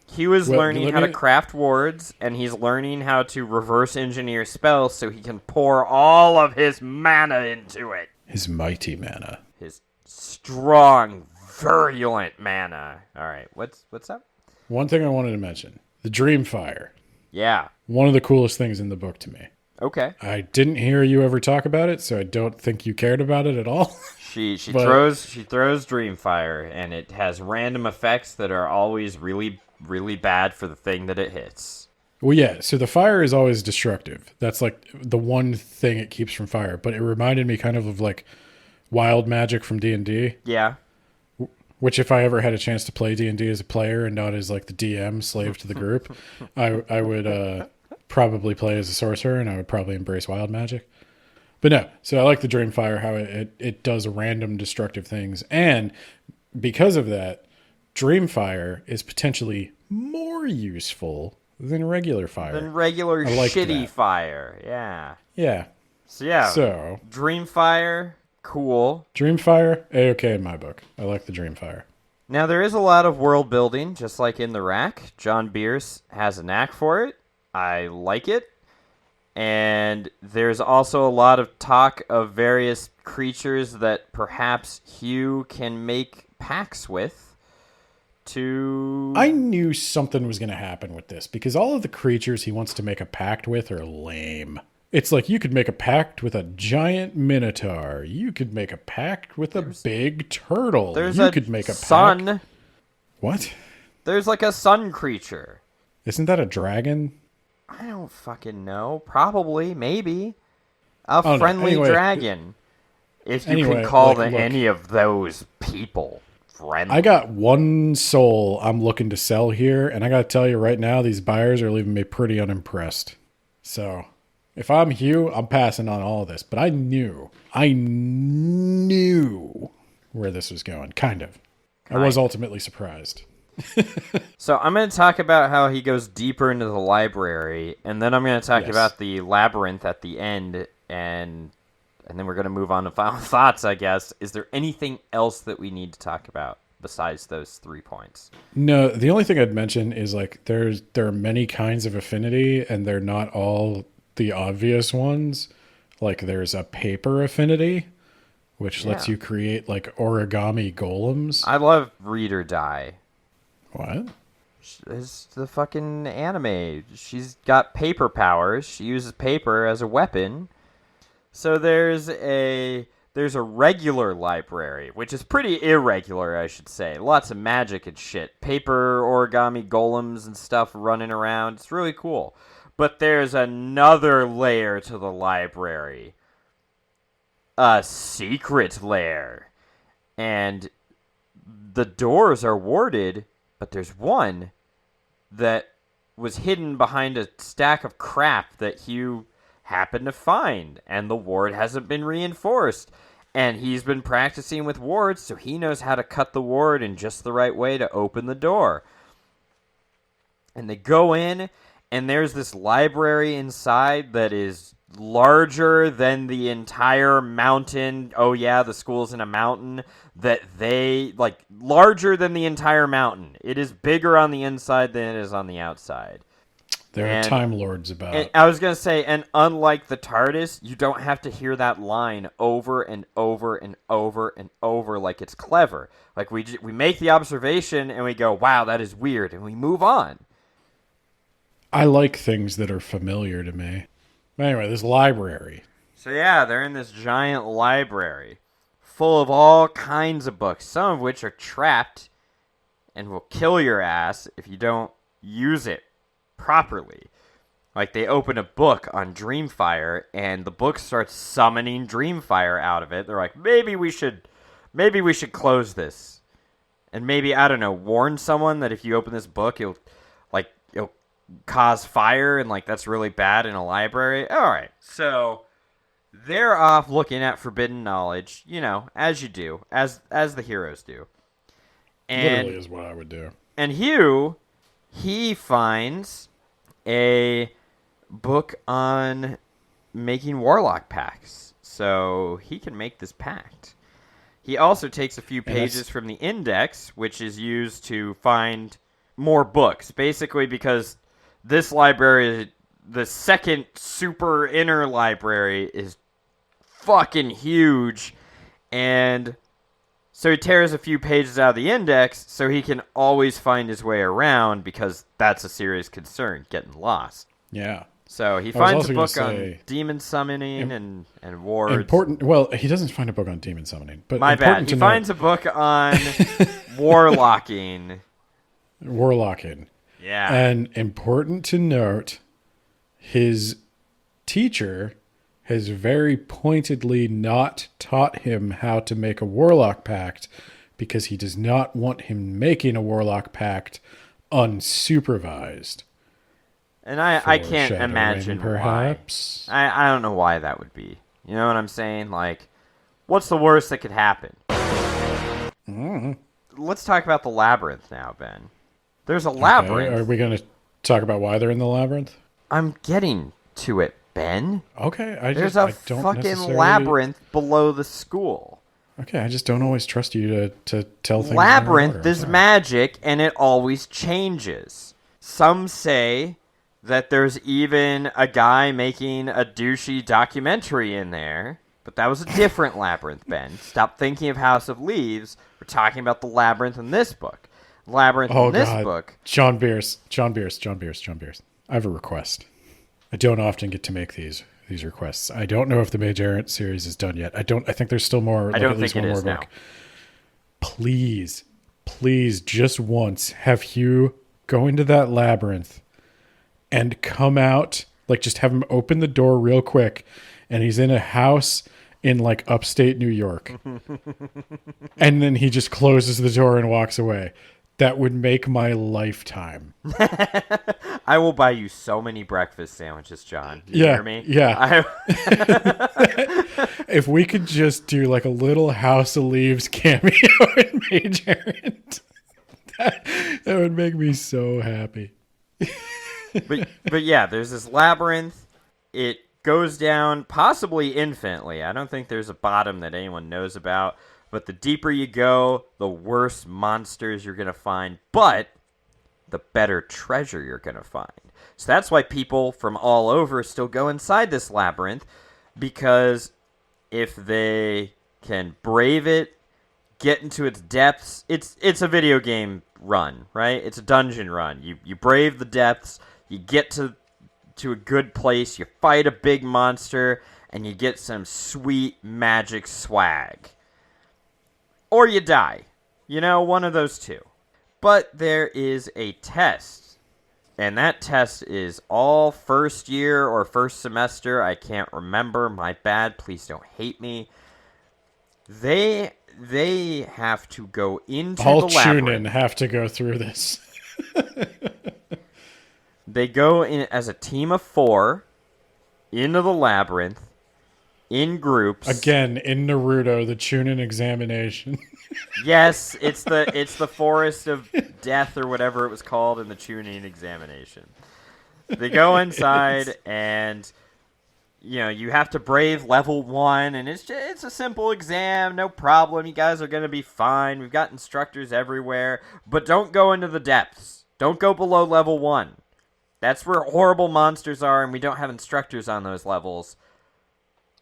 He was learning how to craft wards, and he's learning how to reverse engineer spells so he can pour all of his mana into it. His mighty mana. His strong, virulent mana. All right, what's up? One thing I wanted to mention. The Dream Fire. Yeah. One of the coolest things in the book to me. Okay. I didn't hear you ever talk about it, so I don't think you cared about it at all. She But- throws Dreamfire, and it has random effects that are always really, really bad for the thing that it hits. Well, yeah, so the fire is always destructive. That's like the one thing it keeps from fire. But it reminded me kind of like wild magic from D&D, Yeah. which if I ever had a chance to play D&D as a player and not as like the DM slave to the group, I would probably play as a sorcerer, and I would probably embrace wild magic. But no, so I like the Dreamfire, how it does random destructive things. And because of that, Dreamfire is potentially more useful than regular fire. Than regular I like shitty that. fire. Yeah. Yeah. So yeah. So, Dreamfire, cool. Dreamfire, A-okay in my book. I like the Dreamfire. Now there is a lot of world building, just like in the rack. John Bierce has a knack for it. I like it. And there's also a lot of talk of various creatures that perhaps Hugh can make pacts with to... I knew something was going to happen with this because all of the creatures he wants to make a pact with are lame. It's like you could make a pact with a giant minotaur. You could make a pact with a big turtle. There's You a could make a sun. pact. What? There's like a sun creature. Isn't that a dragon? I don't fucking know. Probably, maybe. A no. friendly Anyway. dragon. If you Anyway, can call like, look. any of those people friendly. I got one soul I'm looking to sell here, and I got to tell you right now, these buyers are leaving me pretty unimpressed. So, if I'm Hugh, I'm passing on all of this. But I knew where this was going, kind of. I was ultimately surprised. So I'm going to talk about how he goes deeper into the library, and then I'm going to talk Yes. about the labyrinth at the end, and then we're going to move on to final thoughts, I guess. Is there anything else that we need to talk about besides those 3 points? No, the only thing I'd mention is like there are many kinds of affinity, and they're not all the obvious ones. Like there's a paper affinity, which lets Yeah. you create like origami golems. I love Read or Die. What? It's the fucking anime. She's got paper powers. She uses paper as a weapon. So there's a regular library, which is pretty irregular, I should say. Lots of magic and shit. Paper origami golems and stuff running around. It's really cool. But there's another layer to the library. A secret lair. And the doors are warded, but there's one that was hidden behind a stack of crap that Hugh happened to find, and the ward hasn't been reinforced. And he's been practicing with wards, so he knows how to cut the ward in just the right way to open the door. And they go in, and there's this library inside that is larger than the entire mountain. Oh yeah, the school's in a mountain. That they, like, larger than the entire mountain. It is bigger on the inside than it is on the outside. There are And- Time Lords about. And I was going to say, and unlike the TARDIS, you don't have to hear that line over and over and over and over like it's clever. Like, we make the observation and we go, wow, that is weird, and we move on. I like things that are familiar to me. Anyway, this library. So yeah, they're in this giant library full of all kinds of books, some of which are trapped and will kill your ass if you don't use it properly. Like, they open a book on Dreamfire, and the book starts summoning Dreamfire out of it. They're like, maybe we should close this. And maybe, I don't know, warn someone that if you open this book, it'll cause fire, and, like, that's really bad in a library. Alright, so they're off looking at forbidden knowledge, you know, as you do, as the heroes do. And Literally is what I would do. and Hugh, he finds a book on making warlock pacts, so he can make this pact. He also takes a few pages from the index, which is used to find more books, basically because this library, the second super inner library, is fucking huge, and so he tears a few pages out of the index so he can always find his way around, because that's a serious concern, getting lost. Yeah. So he I was finds also a gonna book on say- demon summoning and wards. Important. Well, he doesn't find a book on demon summoning, but My bad. important He to finds a book on warlocking. note, warlocking. Yeah. And important to note, his teacher has very pointedly not taught him how to make a warlock pact because he does not want him making a warlock pact unsupervised. And I can't Foreshadowing, imagine perhaps. why. I don't know why that would be. You know what I'm saying? Like, what's the worst that could happen? Let's talk about the labyrinth now, Ben. There's a labyrinth. Okay, are we going to talk about why they're in the labyrinth? I'm getting to it, Ben. Okay, There's I a don't fucking necessarily- labyrinth below the school. Okay, I just don't always trust you to tell things. Labyrinth in order. I'm is sorry. magic, and it always changes. Some say that there's even a guy making a douchey documentary in there, but that was a different labyrinth, Ben. Stop thinking of House of Leaves. We're talking about the labyrinth in this book. Labyrinth in this book. John Bierce. I have a request. I don't often get to make these requests. I don't know if the Mage Errant series is done yet. I think there's still more. I don't at least think it one more is now. book. Please, just once, have Hugh go into that labyrinth and come out. Like, just have him open the door real quick, and he's in a house in like upstate New York, and then he just closes the door and walks away. That would make my lifetime. I will buy you so many breakfast sandwiches, John. You Yeah, hear me? yeah. If we could just do like a little House of Leaves cameo in Mage Errant, that would make me so happy. But yeah, there's this labyrinth. It goes down possibly infinitely. I don't think there's a bottom that anyone knows about. But the deeper you go, the worse monsters you're going to find. But the better treasure you're going to find. So that's why people from all over still go inside this labyrinth. Because if they can brave it, get into its depths, it's a video game run, right? It's a dungeon run. You brave the depths, you get to a good place, you fight a big monster, and you get some sweet magic swag. Or you die. You know, one of those two. But there is a test. And that test is all first year or first semester. I can't remember. My bad. Please don't hate me. They have to go into All the labyrinth. Chunin have to go through this. They go in as a team of 4 into the labyrinth in groups. Again, in Naruto, the Chunin examination. Yes, it's the Forest of Death or whatever it was called in the tuning examination. They go inside and you have to brave level 1, and it's a simple exam, no problem. You guys are going to be fine. We've got instructors everywhere, but don't go into the depths. Don't go below level 1. That's where horrible monsters are, and we don't have instructors on those levels.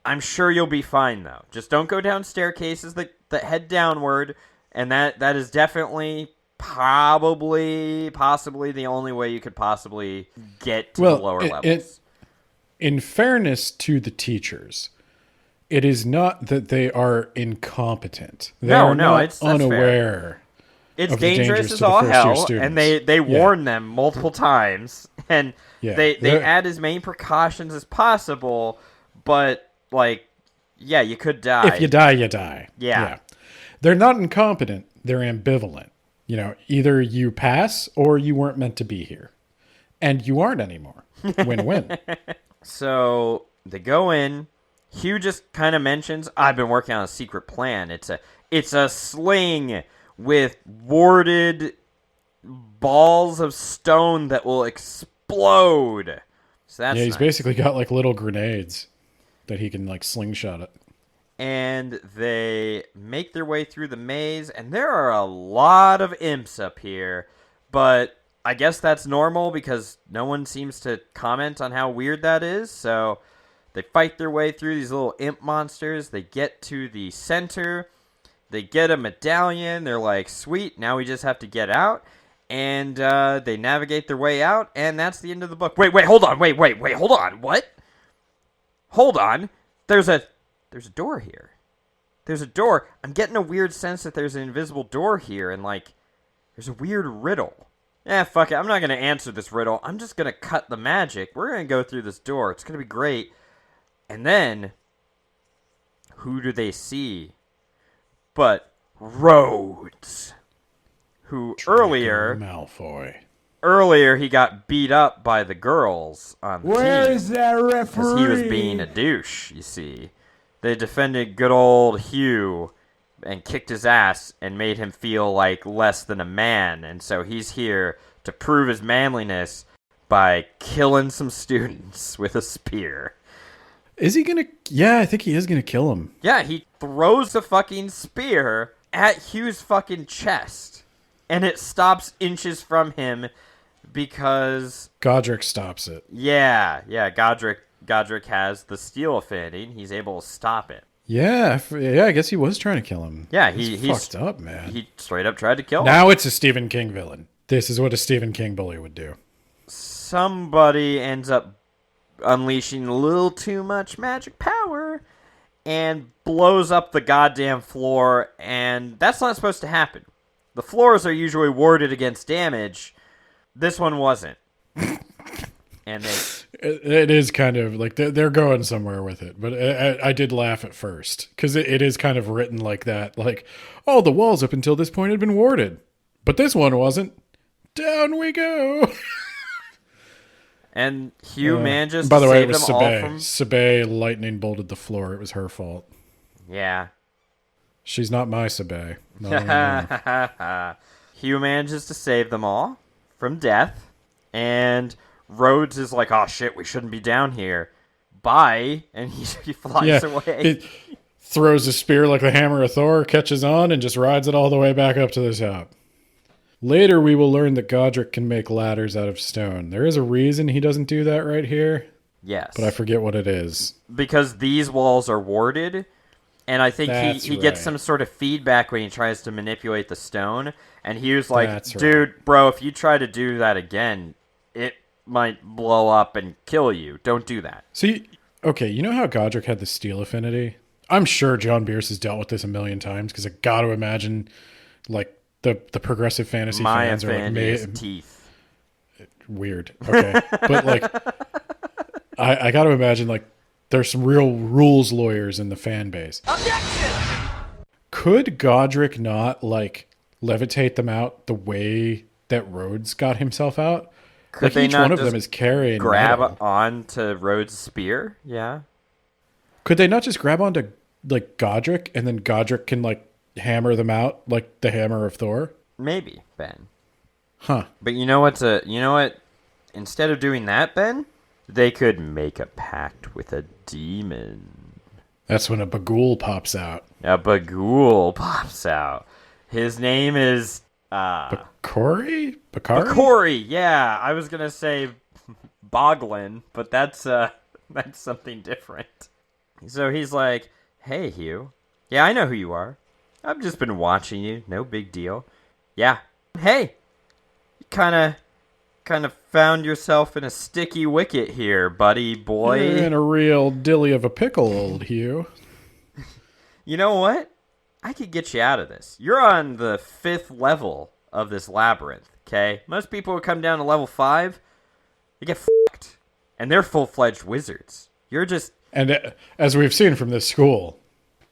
I'm sure you'll be fine, though. Just don't go down staircases that head downward, and that is definitely possibly the only way you could possibly get to the lower levels. In fairness to the teachers, it is not that they are incompetent. They are not that's unaware. fair. It's of the dangerous dangers as to the all first-year hell, students. and they warn them multiple times, and they they're- add as many precautions as possible, but, you could die. If you die, you die. Yeah. They're not incompetent. They're ambivalent. Either you pass or you weren't meant to be here. And you aren't anymore. Win-win. So they go in. Hugh just kind of mentions, I've been working on a secret plan. It's a sling with warded balls of stone that will explode. So that's He's nice. basically got like little grenades that he can like slingshot it. And they make their way through the maze, and there are a lot of imps up here, but I guess that's normal because no one seems to comment on how weird that is, so they fight their way through these little imp monsters. They get to the center, they get a medallion, they're like, sweet, now we just have to get out, And they navigate their way out, and that's the end of the book. Wait, hold on. Wait, hold on. What? Hold on. There's a door here. There's a door. I'm getting a weird sense that there's an invisible door here, and, like, there's a weird riddle. Fuck it. I'm not going to answer this riddle. I'm just going to cut the magic. We're going to go through this door. It's going to be great. And then, who do they see but Rhodes, who Malfoy. Earlier he got beat up by the girls on the Where team is that referee? because he was being a douche, you see. They defended good old Hugh and kicked his ass and made him feel like less than a man, and so he's here to prove his manliness by killing some students with a spear. Is he gonna... Yeah, I think he is gonna kill him. Yeah, he throws the fucking spear at Hugh's fucking chest, and it stops inches from him because... Godric stops it. Yeah, Godric has the steel affinity, and he's able to stop it. Yeah, I guess he was trying to kill him. Yeah, he's fucked up, man. He straight up tried to kill him. Now it's a Stephen King villain. This is what a Stephen King bully would do. Somebody ends up unleashing a little too much magic power and blows up the goddamn floor, and that's not supposed to happen. The floors are usually warded against damage. This one wasn't. And it is kind of like they're going somewhere with it, but I did laugh at first because it is kind of written like that, like, oh, the walls up until this point had been warded, but this one wasn't. Down we go. And Hugh manages by the to way, save it was them all from... Sabé lightning bolted the floor. It was her fault. Yeah. She's not my Sabé. No. Hugh manages to save them all from death, and Rhodes is like, oh shit, we shouldn't be down here. Bye. And he flies away. He throws a spear like the hammer of Thor, catches on, and just rides it all the way back up to the top. Later, we will learn that Godric can make ladders out of stone. There is a reason he doesn't do that right here. Yes. But I forget what it is. Because these walls are warded, and I think he gets right. some sort of feedback when he tries to manipulate the stone, and he was like, That's dude, right. bro, if you try to do that again, it might blow up and kill you. Don't do that. See, okay, you know how Godric had the steel affinity? I'm sure John Bierce has dealt with this a million times, because I got to imagine, like, the progressive fantasy My fans are affinity like... is teeth. Weird. Okay. But, like, I got to imagine, like, there's some real rules lawyers in the fan base. Objection! Could Godric not, like, levitate them out the way that Rhodes got himself out? Could like, they each not one of just them is carrying grab metal. onto Rhodes' spear? Yeah. Could they not just grab onto, like, Godric, and then Godric can, like, hammer them out like the hammer of Thor? Maybe, Ben. Huh. But you know what? Instead of doing that, Ben, they could make a pact with a demon. That's when a Bagul pops out. A Bagul pops out. His name is Bakori? Bakori. Yeah, I was gonna say Boglin, but that's something different. So he's like, "Hey, Hugh. Yeah, I know who you are. I've just been watching you. No big deal. Yeah. Hey, you kind of found yourself in a sticky wicket here, buddy boy. You're in a real dilly of a pickle, old Hugh. You know what? I could get you out of this. You're on the 5th level of this labyrinth, okay? Most people who come down to level 5, they get fucked. And they're full-fledged wizards. You're just... And as we've seen from this school,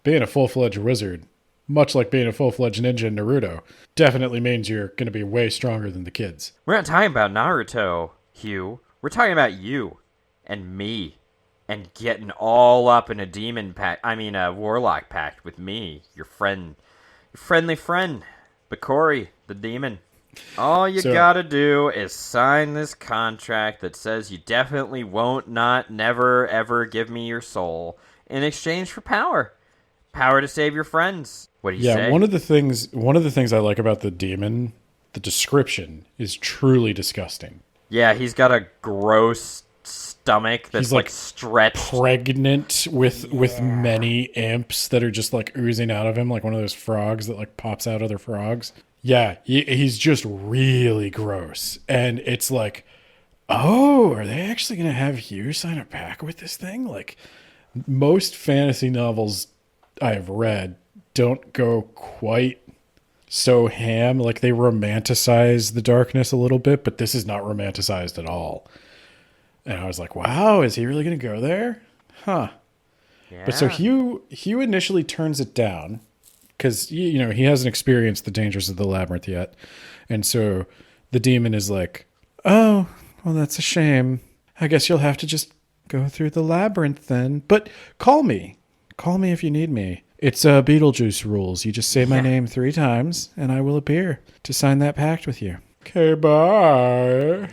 being a full-fledged wizard, much like being a full-fledged ninja in Naruto, definitely means you're going to be way stronger than the kids. We're not talking about Naruto, Hugh. We're talking about you and me and getting all up in a warlock pact with me, your friendly friend, Bakori, the demon. All you gotta do is sign this contract that says you definitely won't, never, ever give me your soul in exchange for power. Power to save your friends. What do you say? Yeah, one of the things I like about the demon, the description, is truly disgusting. Yeah, he's got a gross stomach that's He's like stretched. Pregnant with many imps that are just like oozing out of him, like one of those frogs that like pops out other frogs. Yeah, he's just really gross. And it's like, oh, are they actually going to have Hugh sign a pact with this thing? Like, most fantasy novels I've read don't go quite so ham. Like, they romanticize the darkness a little bit, but this is not romanticized at all. And I was like, wow, is he really going to go there? Huh. Yeah. But so Hugh initially turns it down because, he hasn't experienced the dangers of the labyrinth yet. And so the demon is like, oh, well, that's a shame. I guess you'll have to just go through the labyrinth then. But call me. Call me if you need me. It's Beetlejuice rules. You just say my name 3 times and I will appear to sign that pact with you. Okay, bye.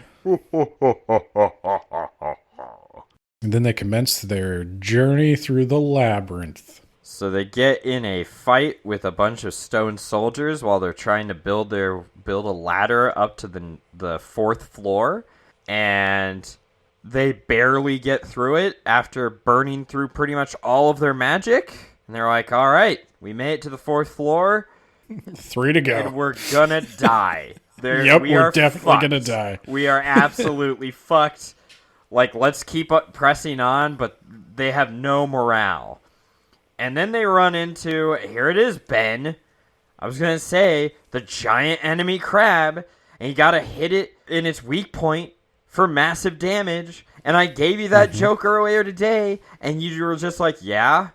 And then they commence their journey through the labyrinth. So they get in a fight with a bunch of stone soldiers while they're trying to build a ladder up to the 4th floor, and they barely get through it after burning through pretty much all of their magic. And they're like, all right, we made it to the 4th floor. 3 to go. And we're gonna die. We're definitely gonna die. We are absolutely fucked. Like, let's keep pressing on, but they have no morale. And then they run into, here it is, Ben. I was going to say, the giant enemy crab. And you got to hit it in its weak point for massive damage. And I gave you that joke earlier today. And you were just like, yeah,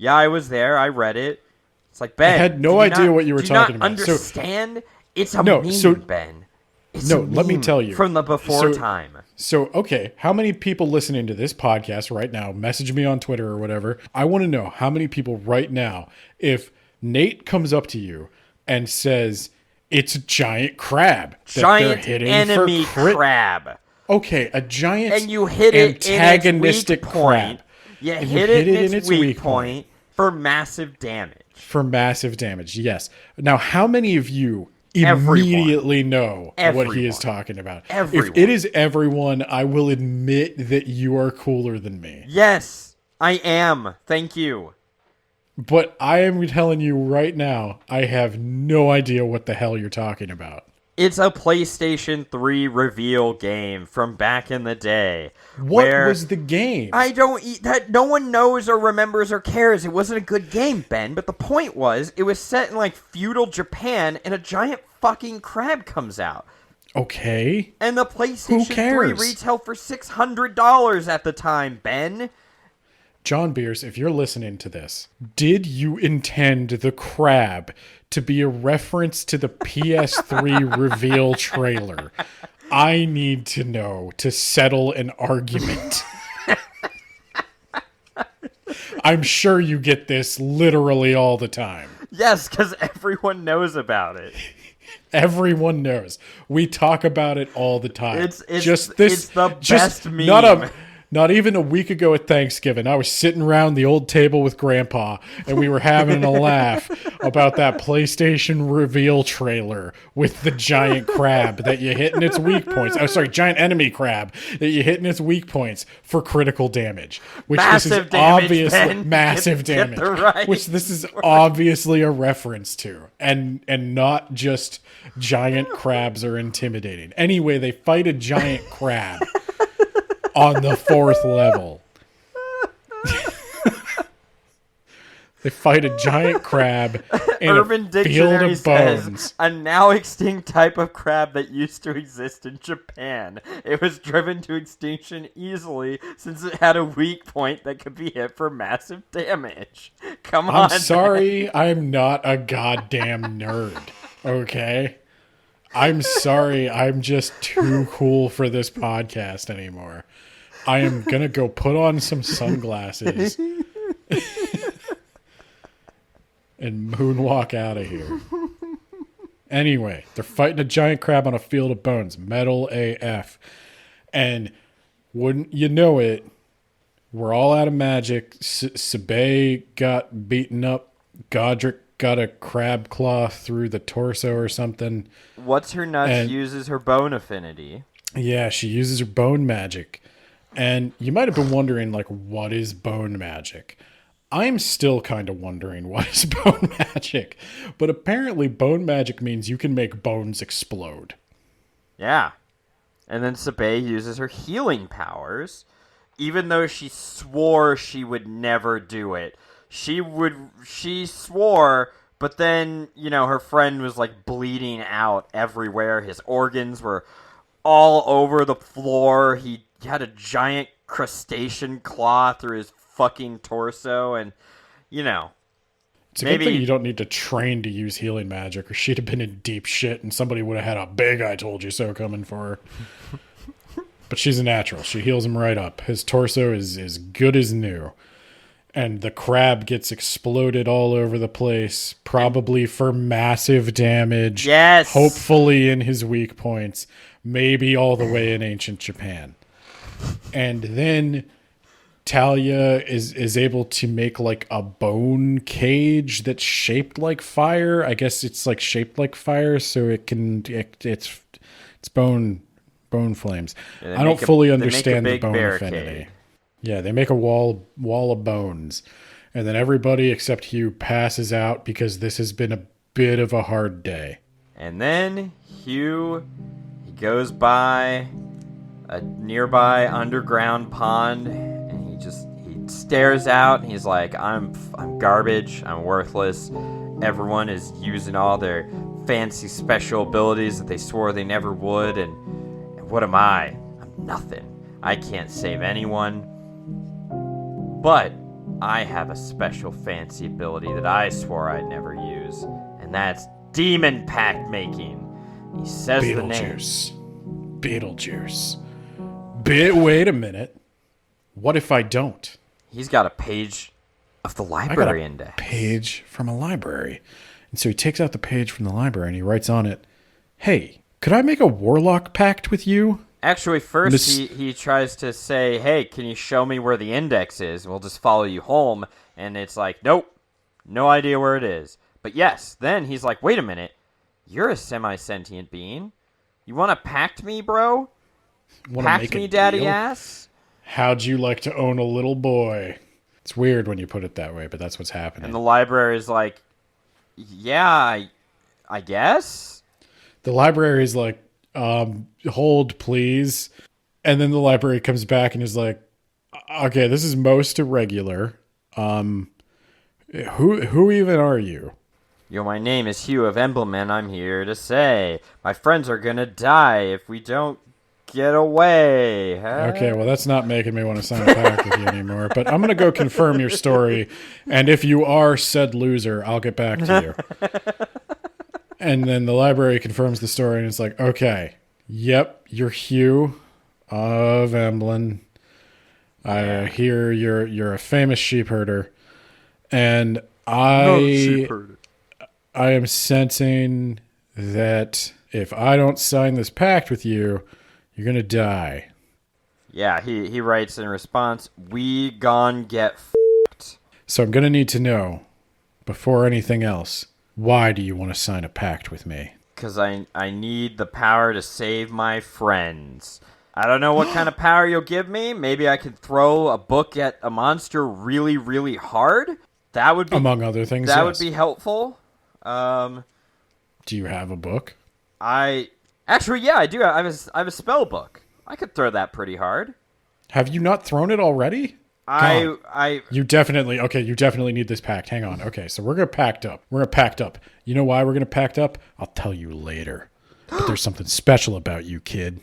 I was there. I read it. It's like, Ben. I had no idea what you were talking about. Understand? It's a meme, Ben. It's a let me meme tell you. from the before time. So, okay, how many people listening to this podcast right now, message me on Twitter or whatever. I want to know how many people right now, if Nate comes up to you and says, it's a giant crab. Giant enemy crab. Okay, a giant and you hit it antagonistic in its weak crab. Point. You hit it in its weak point for massive damage. For massive damage, yes. Now, how many of you immediately know what he is talking about? Everyone. If it is everyone, I will admit that you are cooler than me. Yes, I am. Thank you. But I am telling you right now, I have no idea what the hell you're talking about. It's a PlayStation 3 reveal game from back in the day. What was the game? That no one knows or remembers or cares. It wasn't a good game, Ben, but the point was it was set in like feudal Japan and a giant fucking crab comes out. Okay. And the PlayStation 3 retailed for $600 at the time, Ben. John Bierce, if you're listening to this, did you intend the crab to be a reference to the PS3 reveal trailer? I need to know to settle an argument. I'm sure you get this literally all the time. Yes, because everyone knows about it. Everyone knows. We talk about it all the time. It's the best meme. Not even a week ago at Thanksgiving, I was sitting around the old table with Grandpa, and we were having a laugh about that PlayStation reveal trailer with the giant crab that you hit in its weak points. Oh, sorry, giant enemy crab that you hit in its weak points for critical damage. Which massive damage, massive damage. Which this is obviously a reference to, and not just giant crabs are intimidating. Anyway, they fight a giant crab. On the 4th level. They fight a giant crab in Urban a field of bones. Says, a now extinct type of crab that used to exist in Japan. It was driven to extinction easily since it had a weak point that could be hit for massive damage. Come on. I'm sorry, I'm not a goddamn nerd. Okay? I'm sorry, I'm just too cool for this podcast anymore. I am going to go put on some sunglasses and moonwalk out of here. Anyway, they're fighting a giant crab on a field of bones. Metal AF. And wouldn't you know it, we're all out of magic. Sabay got beaten up. Godric got a crab claw through the torso or something. What's her nuts uses her bone affinity. Yeah, she uses her bone magic. And you might have been wondering, like, what is bone magic? I'm still kind of wondering what is bone magic, but apparently bone magic means you can make bones explode. Yeah. And then Sabé uses her healing powers, even though she swore she would never do it. She swore, but then, her friend was like bleeding out everywhere. His organs were all over the floor. He had a giant crustacean claw through his fucking torso, and, It's a good thing you don't need to train to use healing magic, or she'd have been in deep shit and somebody would have had a big I told you so coming for her. But she's a natural. She heals him right up. His torso is as good as new. And the crab gets exploded all over the place, probably for massive damage. Yes. Hopefully in his weak points. Maybe all the way in ancient Japan. And then Talia is able to make like a bone cage that's shaped like fire. I guess it's like shaped like fire, so it's bone flames. Yeah, I don't fully understand the big bone barricade. affinity. Yeah, they make a wall of bones. And then everybody except Hugh passes out because this has been a bit of a hard day. And then Hugh, he goes by a nearby underground pond, and he stares out, and he's like, I'm garbage, I'm worthless. Everyone is using all their fancy special abilities that they swore they never would, and what am I? I'm nothing. I can't save anyone. But I have a special fancy ability that I swore I'd never use, and that's demon pact making. He says the name. Beetlejuice. Wait a minute. What if I don't? He's got a page of the library index. Page from a library. And so he takes out the page from the library and he writes on it, "Hey, could I make a warlock pact with you?" Actually, first he tries to say, hey, can you show me where the index is? We'll just follow you home. And it's like, nope, no idea where it is. But yes, then he's like, wait a minute. You're a semi-sentient being. You want to pact me, bro? Pact me, daddy ass? How'd you like to own a little boy? It's weird when you put it that way, but that's what's happening. And the library is like, yeah, I guess? The library is like, hold please. And then the library comes back and is like, okay, this is most irregular. Who even are you? Yo, my name is Hugh of Emblem, and I'm here to say my friends are gonna die if we don't get away. Huh? Okay, well, that's not making me want to sign a pact with you anymore, but I'm going to go confirm your story, and if you are said loser, I'll get back to you. And then the library confirms the story, and it's like, okay, yep, you're Hugh of Emblem. I hear you're a famous sheep herder, and I am sensing that if I don't sign this pact with you, you're going to die. Yeah, he writes in response, we gon' get f***ed. So I'm going to need to know, before anything else, why do you want to sign a pact with me? Because I need the power to save my friends. I don't know what kind of power you'll give me. Maybe I can throw a book at a monster really, really hard. That would be... Among other things, That yes. would be helpful. Do you have a book? Actually, yeah, I do. I have a spell book. I could throw that pretty hard. Have you not thrown it already? You definitely need this pact. Hang on. Okay, so we're going to pact up. You know why we're going to pact up? I'll tell you later. But there's something special about you, kid.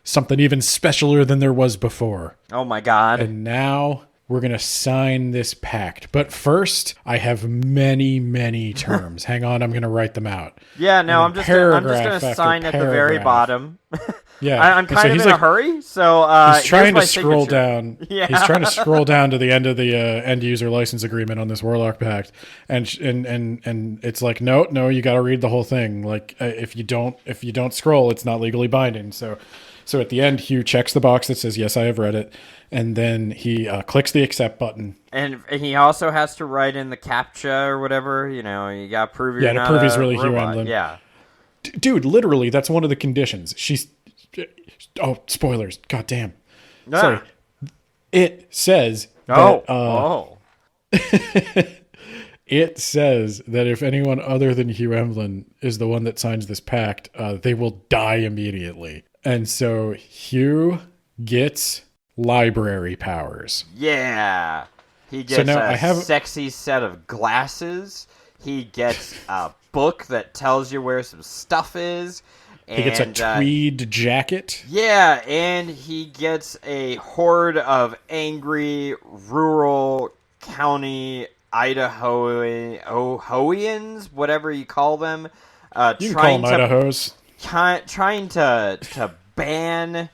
Something even specialer than there was before. Oh my god. And now we're going to sign this pact. But first, I have many, many terms. Hang on, I'm going to write them out. Yeah, no, I'm just going to sign at the very bottom. Yeah, I'm kind of in a hurry, so he's trying to scroll signature. down. Yeah. He's trying to scroll down to the end of the end user license agreement on this Warlock Pact, and it's like, no, you got to read the whole thing. Like if you don't scroll, it's not legally binding. So at the end, Hugh checks the box that says yes, I have read it, and then he clicks the accept button. And he also has to write in the CAPTCHA or whatever. You know, you got to prove you're not to prove he's really robot. Hugh Emblem. Yeah, dude, literally, that's one of the conditions. Oh, spoilers! God damn. Ah. Sorry. It says that, It says that if anyone other than Hugh Emblin is the one that signs this pact, they will die immediately. And so Hugh gets library powers. Yeah. He gets now a sexy set of glasses. He gets a book that tells you where some stuff is. He gets a tweed jacket. Yeah, and he gets a horde of angry rural county Idahoans, whatever you call them. You can call them Idahos. Trying to ban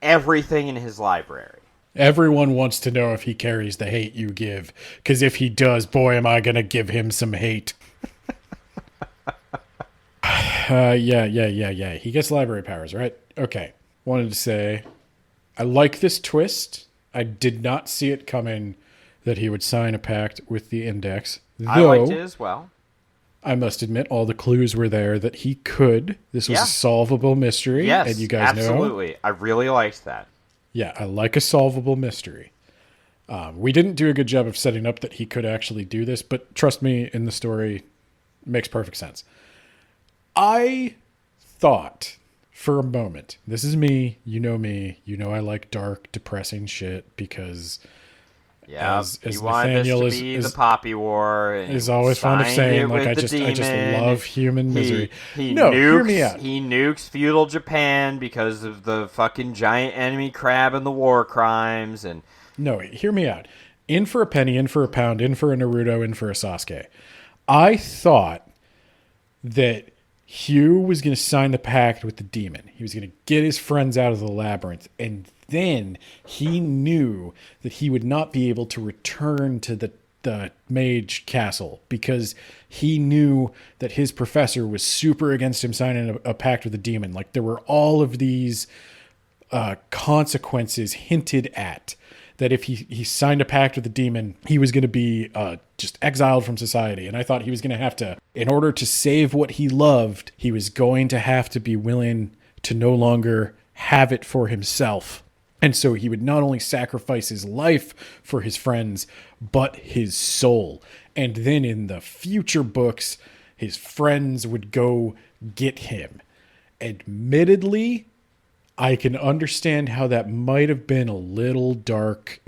everything in his library. Everyone wants to know if he carries the hate you give, because if he does, boy, am I going to give him some hate. Yeah. He gets library powers, right? Okay. Wanted to say, I like this twist. I did not see it coming that he would sign a pact with the Index. I liked it as well. I must admit, all the clues were there that he could. This was a solvable mystery. Yes, and you guys absolutely. I really liked that. Yeah, I like a solvable mystery. We didn't do a good job of setting up that he could actually do this, but trust me, in the story, it makes perfect sense. I thought for a moment, this is me, you know I like dark, depressing shit because as you wanted this to be the Poppy War. And is always fond of saying, like, I just love human misery. Hear me out. He nukes feudal Japan because of the fucking giant enemy crab and the war crimes. And no, hear me out. In for a penny, in for a pound, in for a Naruto, in for a Sasuke. I thought that Hugh was going to sign the pact with the demon. He was going to get his friends out of the labyrinth, and then he knew that he would not be able to return to the Mage castle because he knew that his professor was super against him signing a pact with the demon. Like, there were all of these consequences hinted at, that if he signed a pact with the demon, he was going to be just exiled from society. And I thought he was going to have to, in order to save what he loved, he was going to have to be willing to no longer have it for himself. And so he would not only sacrifice his life for his friends, but his soul. And then in the future books, his friends would go get him. Admittedly, I can understand how that might have been a little dark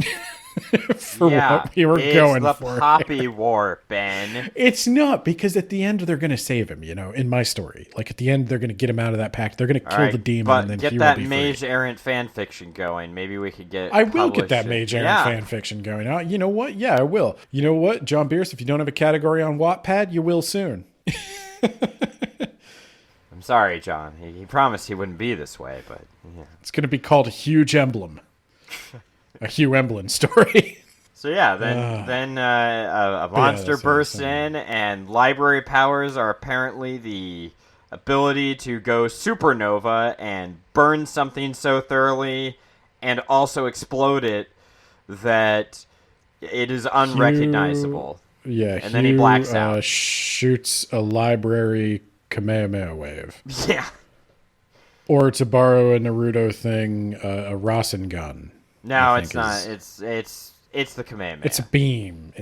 for what we were going for. It's the Poppy War, Ben. It's not, because at the end they're going to save him, in my story. Like, at the end they're going to get him out of that pact. They're going to kill the demon, and then he will be free. Get that Mage Errant fan fiction going. Maybe we could get I will get that Mage Errant fan fiction going. You know what? Yeah, I will. You know what, John Bierce, if you don't have a category on Wattpad, you will soon. I'm sorry, John. He promised he wouldn't be this way, but yeah. It's going to be called a Huge Emblem. A Hugh Emblin story. So yeah, then a monster bursts in, and library powers are apparently the ability to go supernova and burn something so thoroughly and also explode it that it is unrecognizable. And then he blacks out. Shoots a library Kamehameha wave. Yeah. Or, to borrow a Naruto thing, a Rasengan. No, it's not. It's the Kamehameha. It's a beam.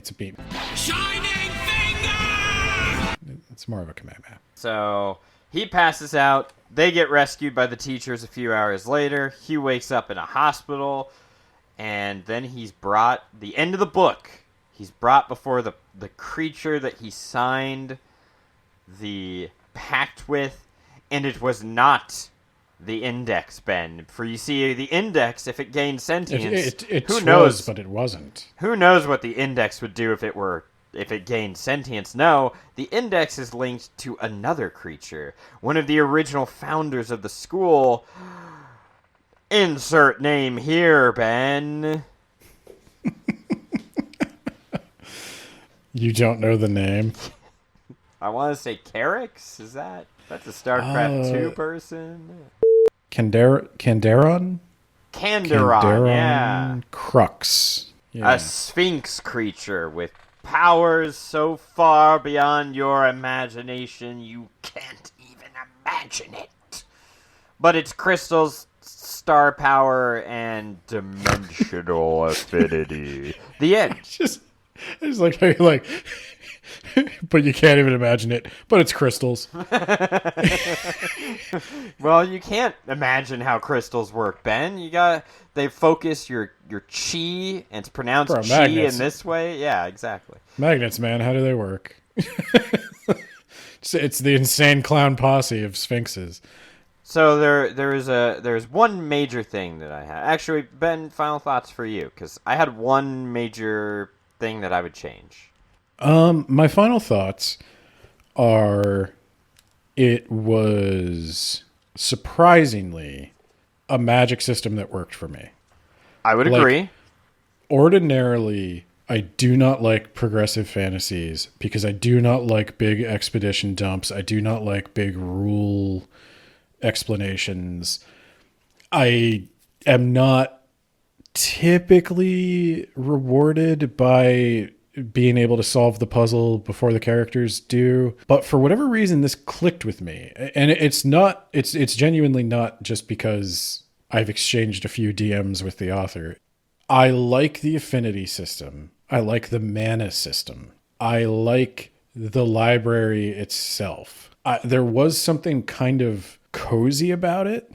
Shining finger! It's more of a Kamehameha. So he passes out. They get rescued by the teachers a few hours later. He wakes up in a hospital, and then he's brought, the end of the book, he's brought before the creature that he signed the pact with, and it was not the Index, Ben. For you see, the Index, if it gained sentience, who knows? But it wasn't. Who knows what the Index would do if it gained sentience? No, the Index is linked to another creature, one of the original founders of the school. Insert name here, Ben. You don't know the name? I want to say Carix. That's a StarCraft 2 person? Candaron, yeah. Crux. Yeah. A Sphinx creature with powers so far beyond your imagination you can't even imagine it. But its crystals, star power, and dimensional affinity. The end. It's like, but you can't even imagine it. But it's crystals. Well, you can't imagine how crystals work, Ben. They focus your chi, and it's pronounced Bro, chi magnets. in this way. Yeah, exactly. Magnets, man. How do they work? It's the insane clown posse of sphinxes. So there's one major thing that I had. Actually, Ben, final thoughts for you, because I had one major thing that I would change. My final thoughts are it was surprisingly a magic system that worked for me. I would Like- agree. Ordinarily, I do not like progressive fantasies because I do not like big expedition dumps. I do not like big rule explanations. I am not typically rewarded by being able to solve the puzzle before the characters do, but for whatever reason this clicked with me. And it's genuinely not just because I've exchanged a few DMs with the author. I like the affinity system. I like the mana system. I like the library itself. There was something kind of cozy about it.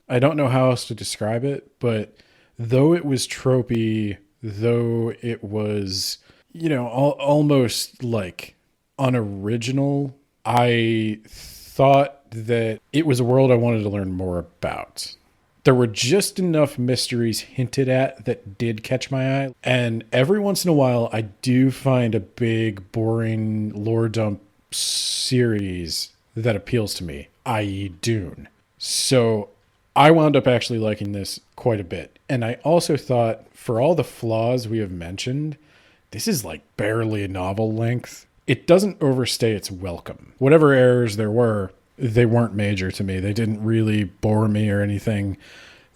I don't know how else to describe it, but though it was tropey, though it was, almost like unoriginal, I thought that it was a world I wanted to learn more about. There were just enough mysteries hinted at that did catch my eye. And every once in a while, I do find a big, boring lore dump series that appeals to me, i.e. Dune. So I wound up actually liking this quite a bit. And I also thought, for all the flaws we have mentioned, this is like barely a novel length. It doesn't overstay its welcome. Whatever errors there were, they weren't major to me. They didn't really bore me or anything.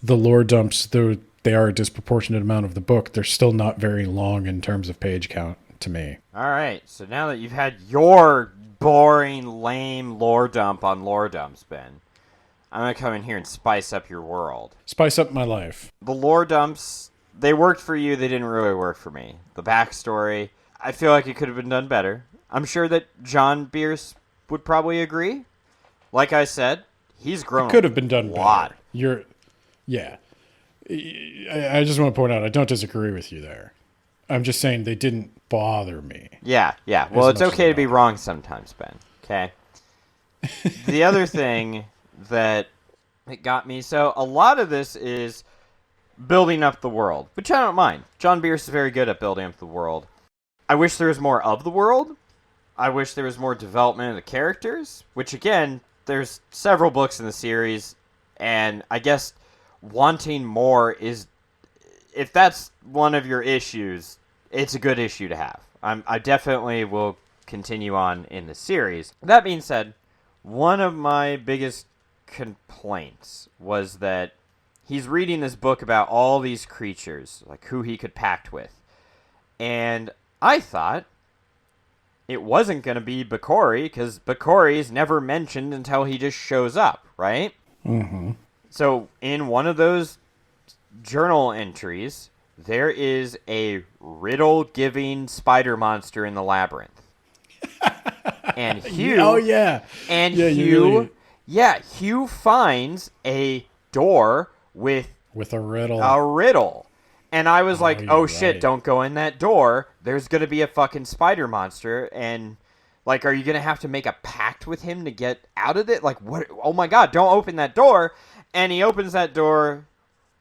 The lore dumps, though they are a disproportionate amount of the book, they're still not very long in terms of page count to me. All right, so now that you've had your boring, lame lore dump on lore dumps, Ben, I'm going to come in here and spice up your world. Spice up my life. The lore dumps, they worked for you, they didn't really work for me. The backstory, I feel like it could have been done better. I'm sure that John Bierce would probably agree. Like I said, he's grown It could have been done a lot. better. Yeah. I just want to point out, I don't disagree with you there. I'm just saying they didn't bother me. Yeah. Well, it's much as okay to they be wrong sometimes, Ben. Okay? The other thing that it got me, so a lot of this is building up the world, which I don't mind. John Bierce is very good at building up the world. I wish there was more of the world. I wish there was more development of the characters, which again, there's several books in the series, and I guess wanting more is, if that's one of your issues, it's a good issue to have. I definitely will continue on in the series. That being said, one of my biggest complaints was that he's reading this book about all these creatures, like who he could pact with. And I thought it wasn't going to be Bakori, because Bakori is never mentioned until he just shows up, right? Mm-hmm. So in one of those journal entries, there is a riddle-giving spider monster in the labyrinth. And Hugh... Oh, yeah. And yeah, Hugh... Yeah, Hugh finds a door with a riddle. a riddle. And I was like, you're oh shit, right. don't go in that door. There's going to be a fucking spider monster. And, like, are you going to have to make a pact with him to get out of it? Like, what? Oh my god, don't open that door. And he opens that door,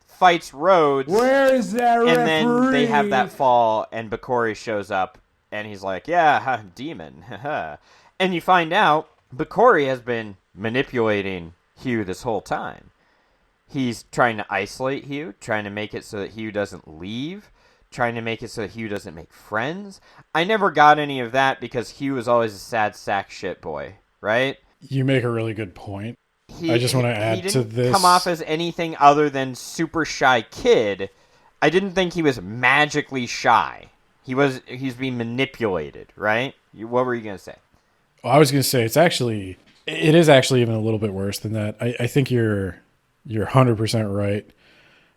fights Rhodes. Where is that referee? And then they have that fall, and Bakori shows up. And he's like, yeah, demon. And you find out Bakori has been manipulating Hugh this whole time. He's trying to isolate Hugh, trying to make it so that Hugh doesn't leave, trying to make it so that Hugh doesn't make friends. I never got any of that because Hugh was always a sad sack shit boy, right? You make a really good point. I just want to add he to didn't this. come off as anything other than super shy kid. I didn't think he was magically shy. He's being manipulated, right? What were you going to say? I was going to say it is actually even a little bit worse than that. I think you're 100% right.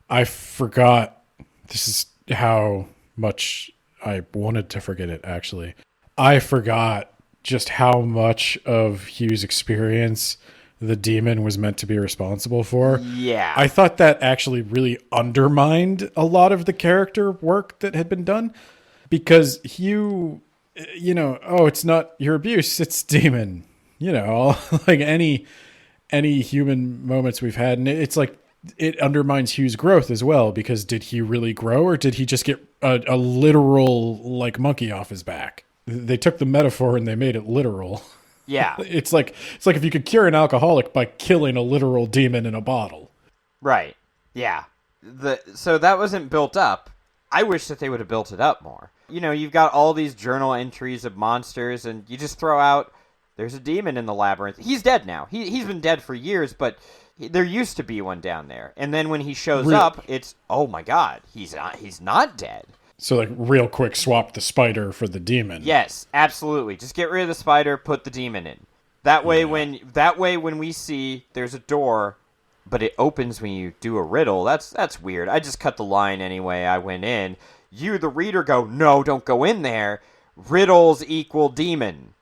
I forgot this is how much I wanted to forget it, actually. I forgot just how much of Hugh's experience the demon was meant to be responsible for. Yeah. I thought that actually really undermined a lot of the character work that had been done, because Hugh, oh, it's not your abuse, it's demon. Like any human moments we've had, and it's like it undermines Hugh's growth as well, because did he really grow, or did he just get a literal like monkey off his back? They took the metaphor and they made it literal. Yeah. It's like if you could cure an alcoholic by killing a literal demon in a bottle. Right. Yeah. So that wasn't built up. I wish that they would have built it up more. You've got all these journal entries of monsters, and you just throw out, there's a demon in the labyrinth. He's dead now. He's been dead for years, but there used to be one down there. And then when he shows up, it's, oh my god, he's not dead. So, like, real quick, swap the spider for the demon. Yes, absolutely. Just get rid of the spider, put the demon in. That way, when we see there's a door, but it opens when you do a riddle, that's weird. I just cut the line anyway. I went in. You, the reader, go, no, don't go in there. Riddles equal demon.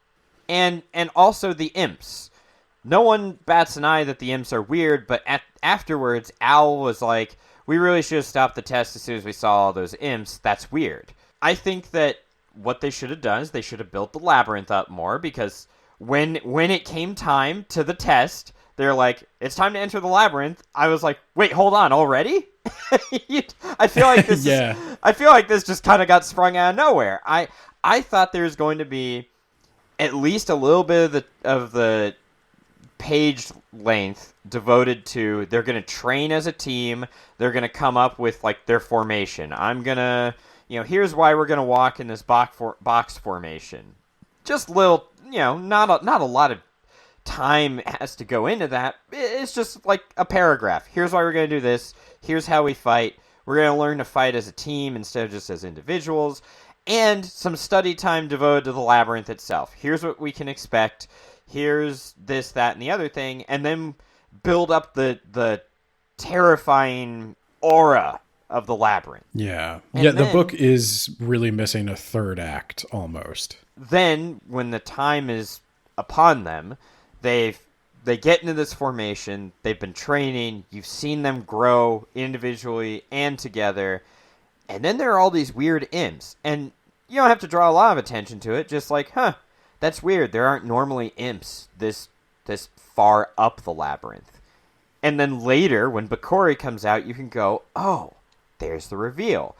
And also the imps. No one bats an eye that the imps are weird, but afterwards, Al was like, we really should have stopped the test as soon as we saw all those imps. That's weird. I think that what they should have done is they should have built the labyrinth up more, because when it came time to the test, they're like, it's time to enter the labyrinth. I was like, wait, hold on, already? I feel like this I feel like this just kind of got sprung out of nowhere. I thought there was going to be at least a little bit of the page length devoted to, they're going to train as a team, they're going to come up with like their formation. I'm going to, here's why we're going to walk in this box formation. Just little, not a lot of time has to go into that. It's just like a paragraph. Here's why we're going to do this. Here's how we fight. We're going to learn to fight as a team instead of just as individuals. And some study time devoted to the labyrinth itself. Here's what we can expect. Here's this, that, and the other thing, and then build up the terrifying aura of the labyrinth. Yeah. And yeah, the book is really missing a third act, almost. Then, when the time is upon them, they get into this formation, they've been training, you've seen them grow individually and together, and then there are all these weird imps, and you don't have to draw a lot of attention to it, just like, that's weird. There aren't normally imps this far up the labyrinth. And then later, when Bakori comes out, you can go, oh, there's the reveal.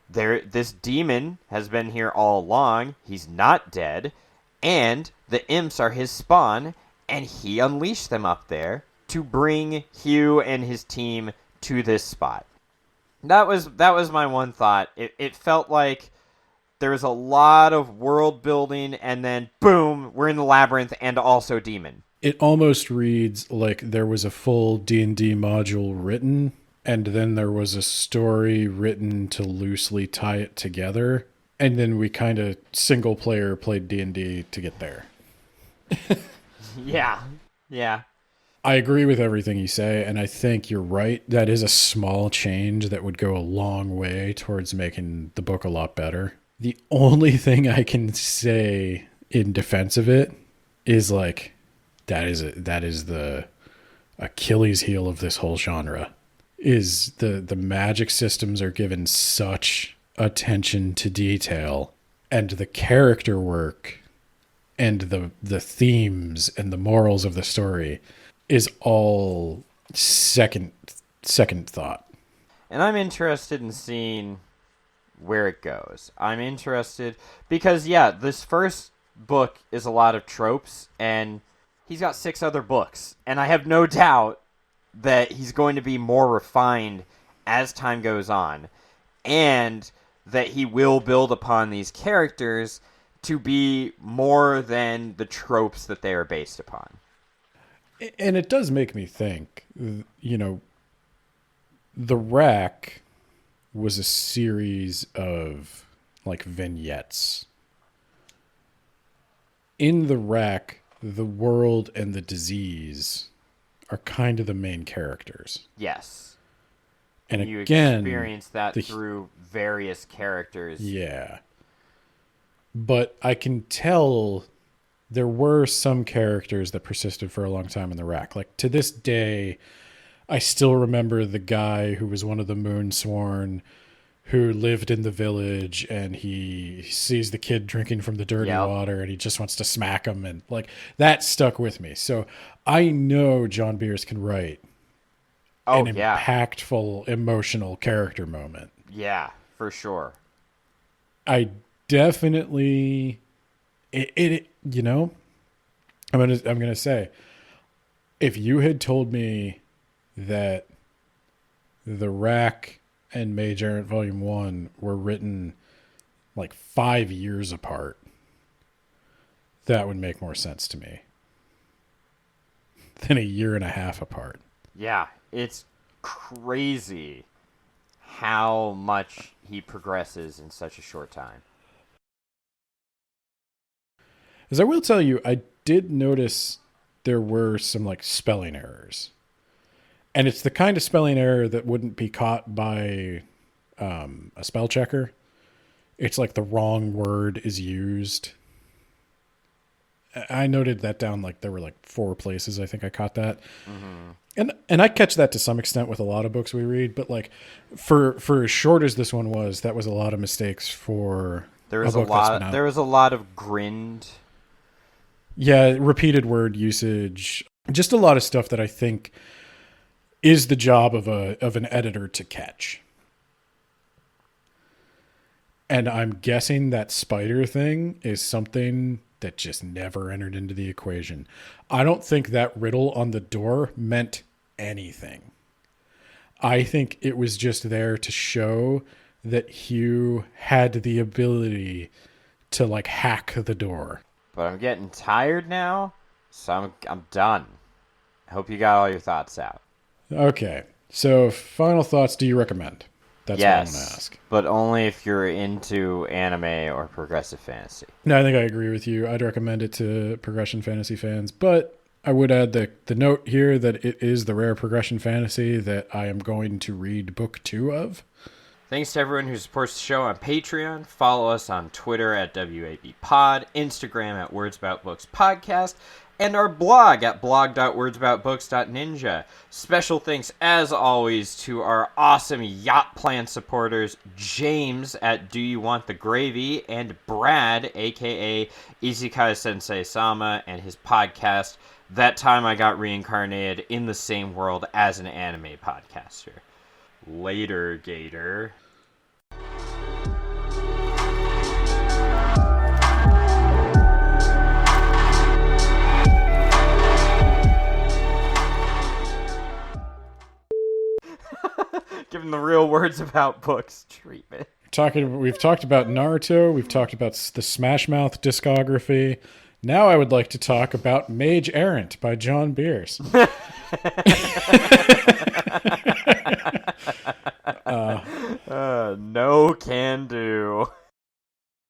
This demon has been here all along. He's not dead. And the imps are his spawn, and he unleashed them up there to bring Hugh and his team to this spot. That was my one thought. It felt like there was a lot of world building, and then, boom, we're in the labyrinth and also demon. It almost reads like there was a full D&D module written, and then there was a story written to loosely tie it together, and then we kind of single-player played D&D to get there. Yeah. I agree with everything you say, and I think you're right. That is a small change that would go a long way towards making the book a lot better. The only thing I can say in defense of it is like, that is the Achilles heel of this whole genre, is the magic systems are given such attention to detail, and the character work and the themes and the morals of the story is all second thought. And I'm interested in seeing where it goes. I'm interested because, this first book is a lot of tropes, and he's got 6 other books, and I have no doubt that he's going to be more refined as time goes on, and that he will build upon these characters to be more than the tropes that they are based upon. And it does make me think, The Rack was a series of like vignettes. In The Rack, the world and the disease are kind of the main characters. Yes. And you again, experience that through various characters. Yeah. but I can tell there were some characters that persisted for a long time in the rack. Like, to this day, I still remember the guy who was one of the Moonsworn who lived in the village, and he sees the kid drinking from the dirty water and he just wants to smack him. And like, that stuck with me. So I know John Bierce can write an impactful, emotional character moment. Yeah, for sure. I definitely, you know, I'm gonna say, if you had told me that the Rack and Mage Errant Volume 1 were written like 5 years apart, that would make more sense to me than a year and a half apart. Yeah, it's crazy how much he progresses in such a short time. As I will tell you, I did notice there were some like spelling errors. And it's the kind of spelling error that wouldn't be caught by a spell checker. It's like the wrong word is used. I noted that down, like there were like 4 places I think I caught that. Mm-hmm. And I catch that to some extent with a lot of books we read, but like for as short as this one was, that was a lot of mistakes for there was a lot of grinned. Yeah, repeated word usage. Just a lot of stuff that I think is the job of an editor to catch. And I'm guessing that spider thing is something that just never entered into the equation. I don't think that riddle on the door meant anything. I think it was just there to show that Hugh had the ability to like hack the door. But I'm getting tired now, so I'm done. I hope you got all your thoughts out. Okay, so final thoughts, do you recommend? That's what I'm going to ask. But only if you're into anime or progressive fantasy. No, I think I agree with you. I'd recommend it to progression fantasy fans, but I would add the note here that it is the rare progression fantasy that I am going to read book 2 of. Thanks to everyone who supports the show on Patreon. Follow us on Twitter at WABpod, Instagram at Words About Books Podcast, and our blog at blog.wordsaboutbooks.ninja. Special thanks, as always, to our awesome Yacht Plan supporters, James at Do You Want the Gravy, and Brad, a.k.a. Isekai Sensei Sama, and his podcast, That Time I Got Reincarnated in the Same World as an Anime Podcaster. Later, Gator. Giving the real words about books treatment. We've talked about Naruto. We've talked about the Smash Mouth discography. Now I would like to talk about Mage Errant by John Bierce. No can do.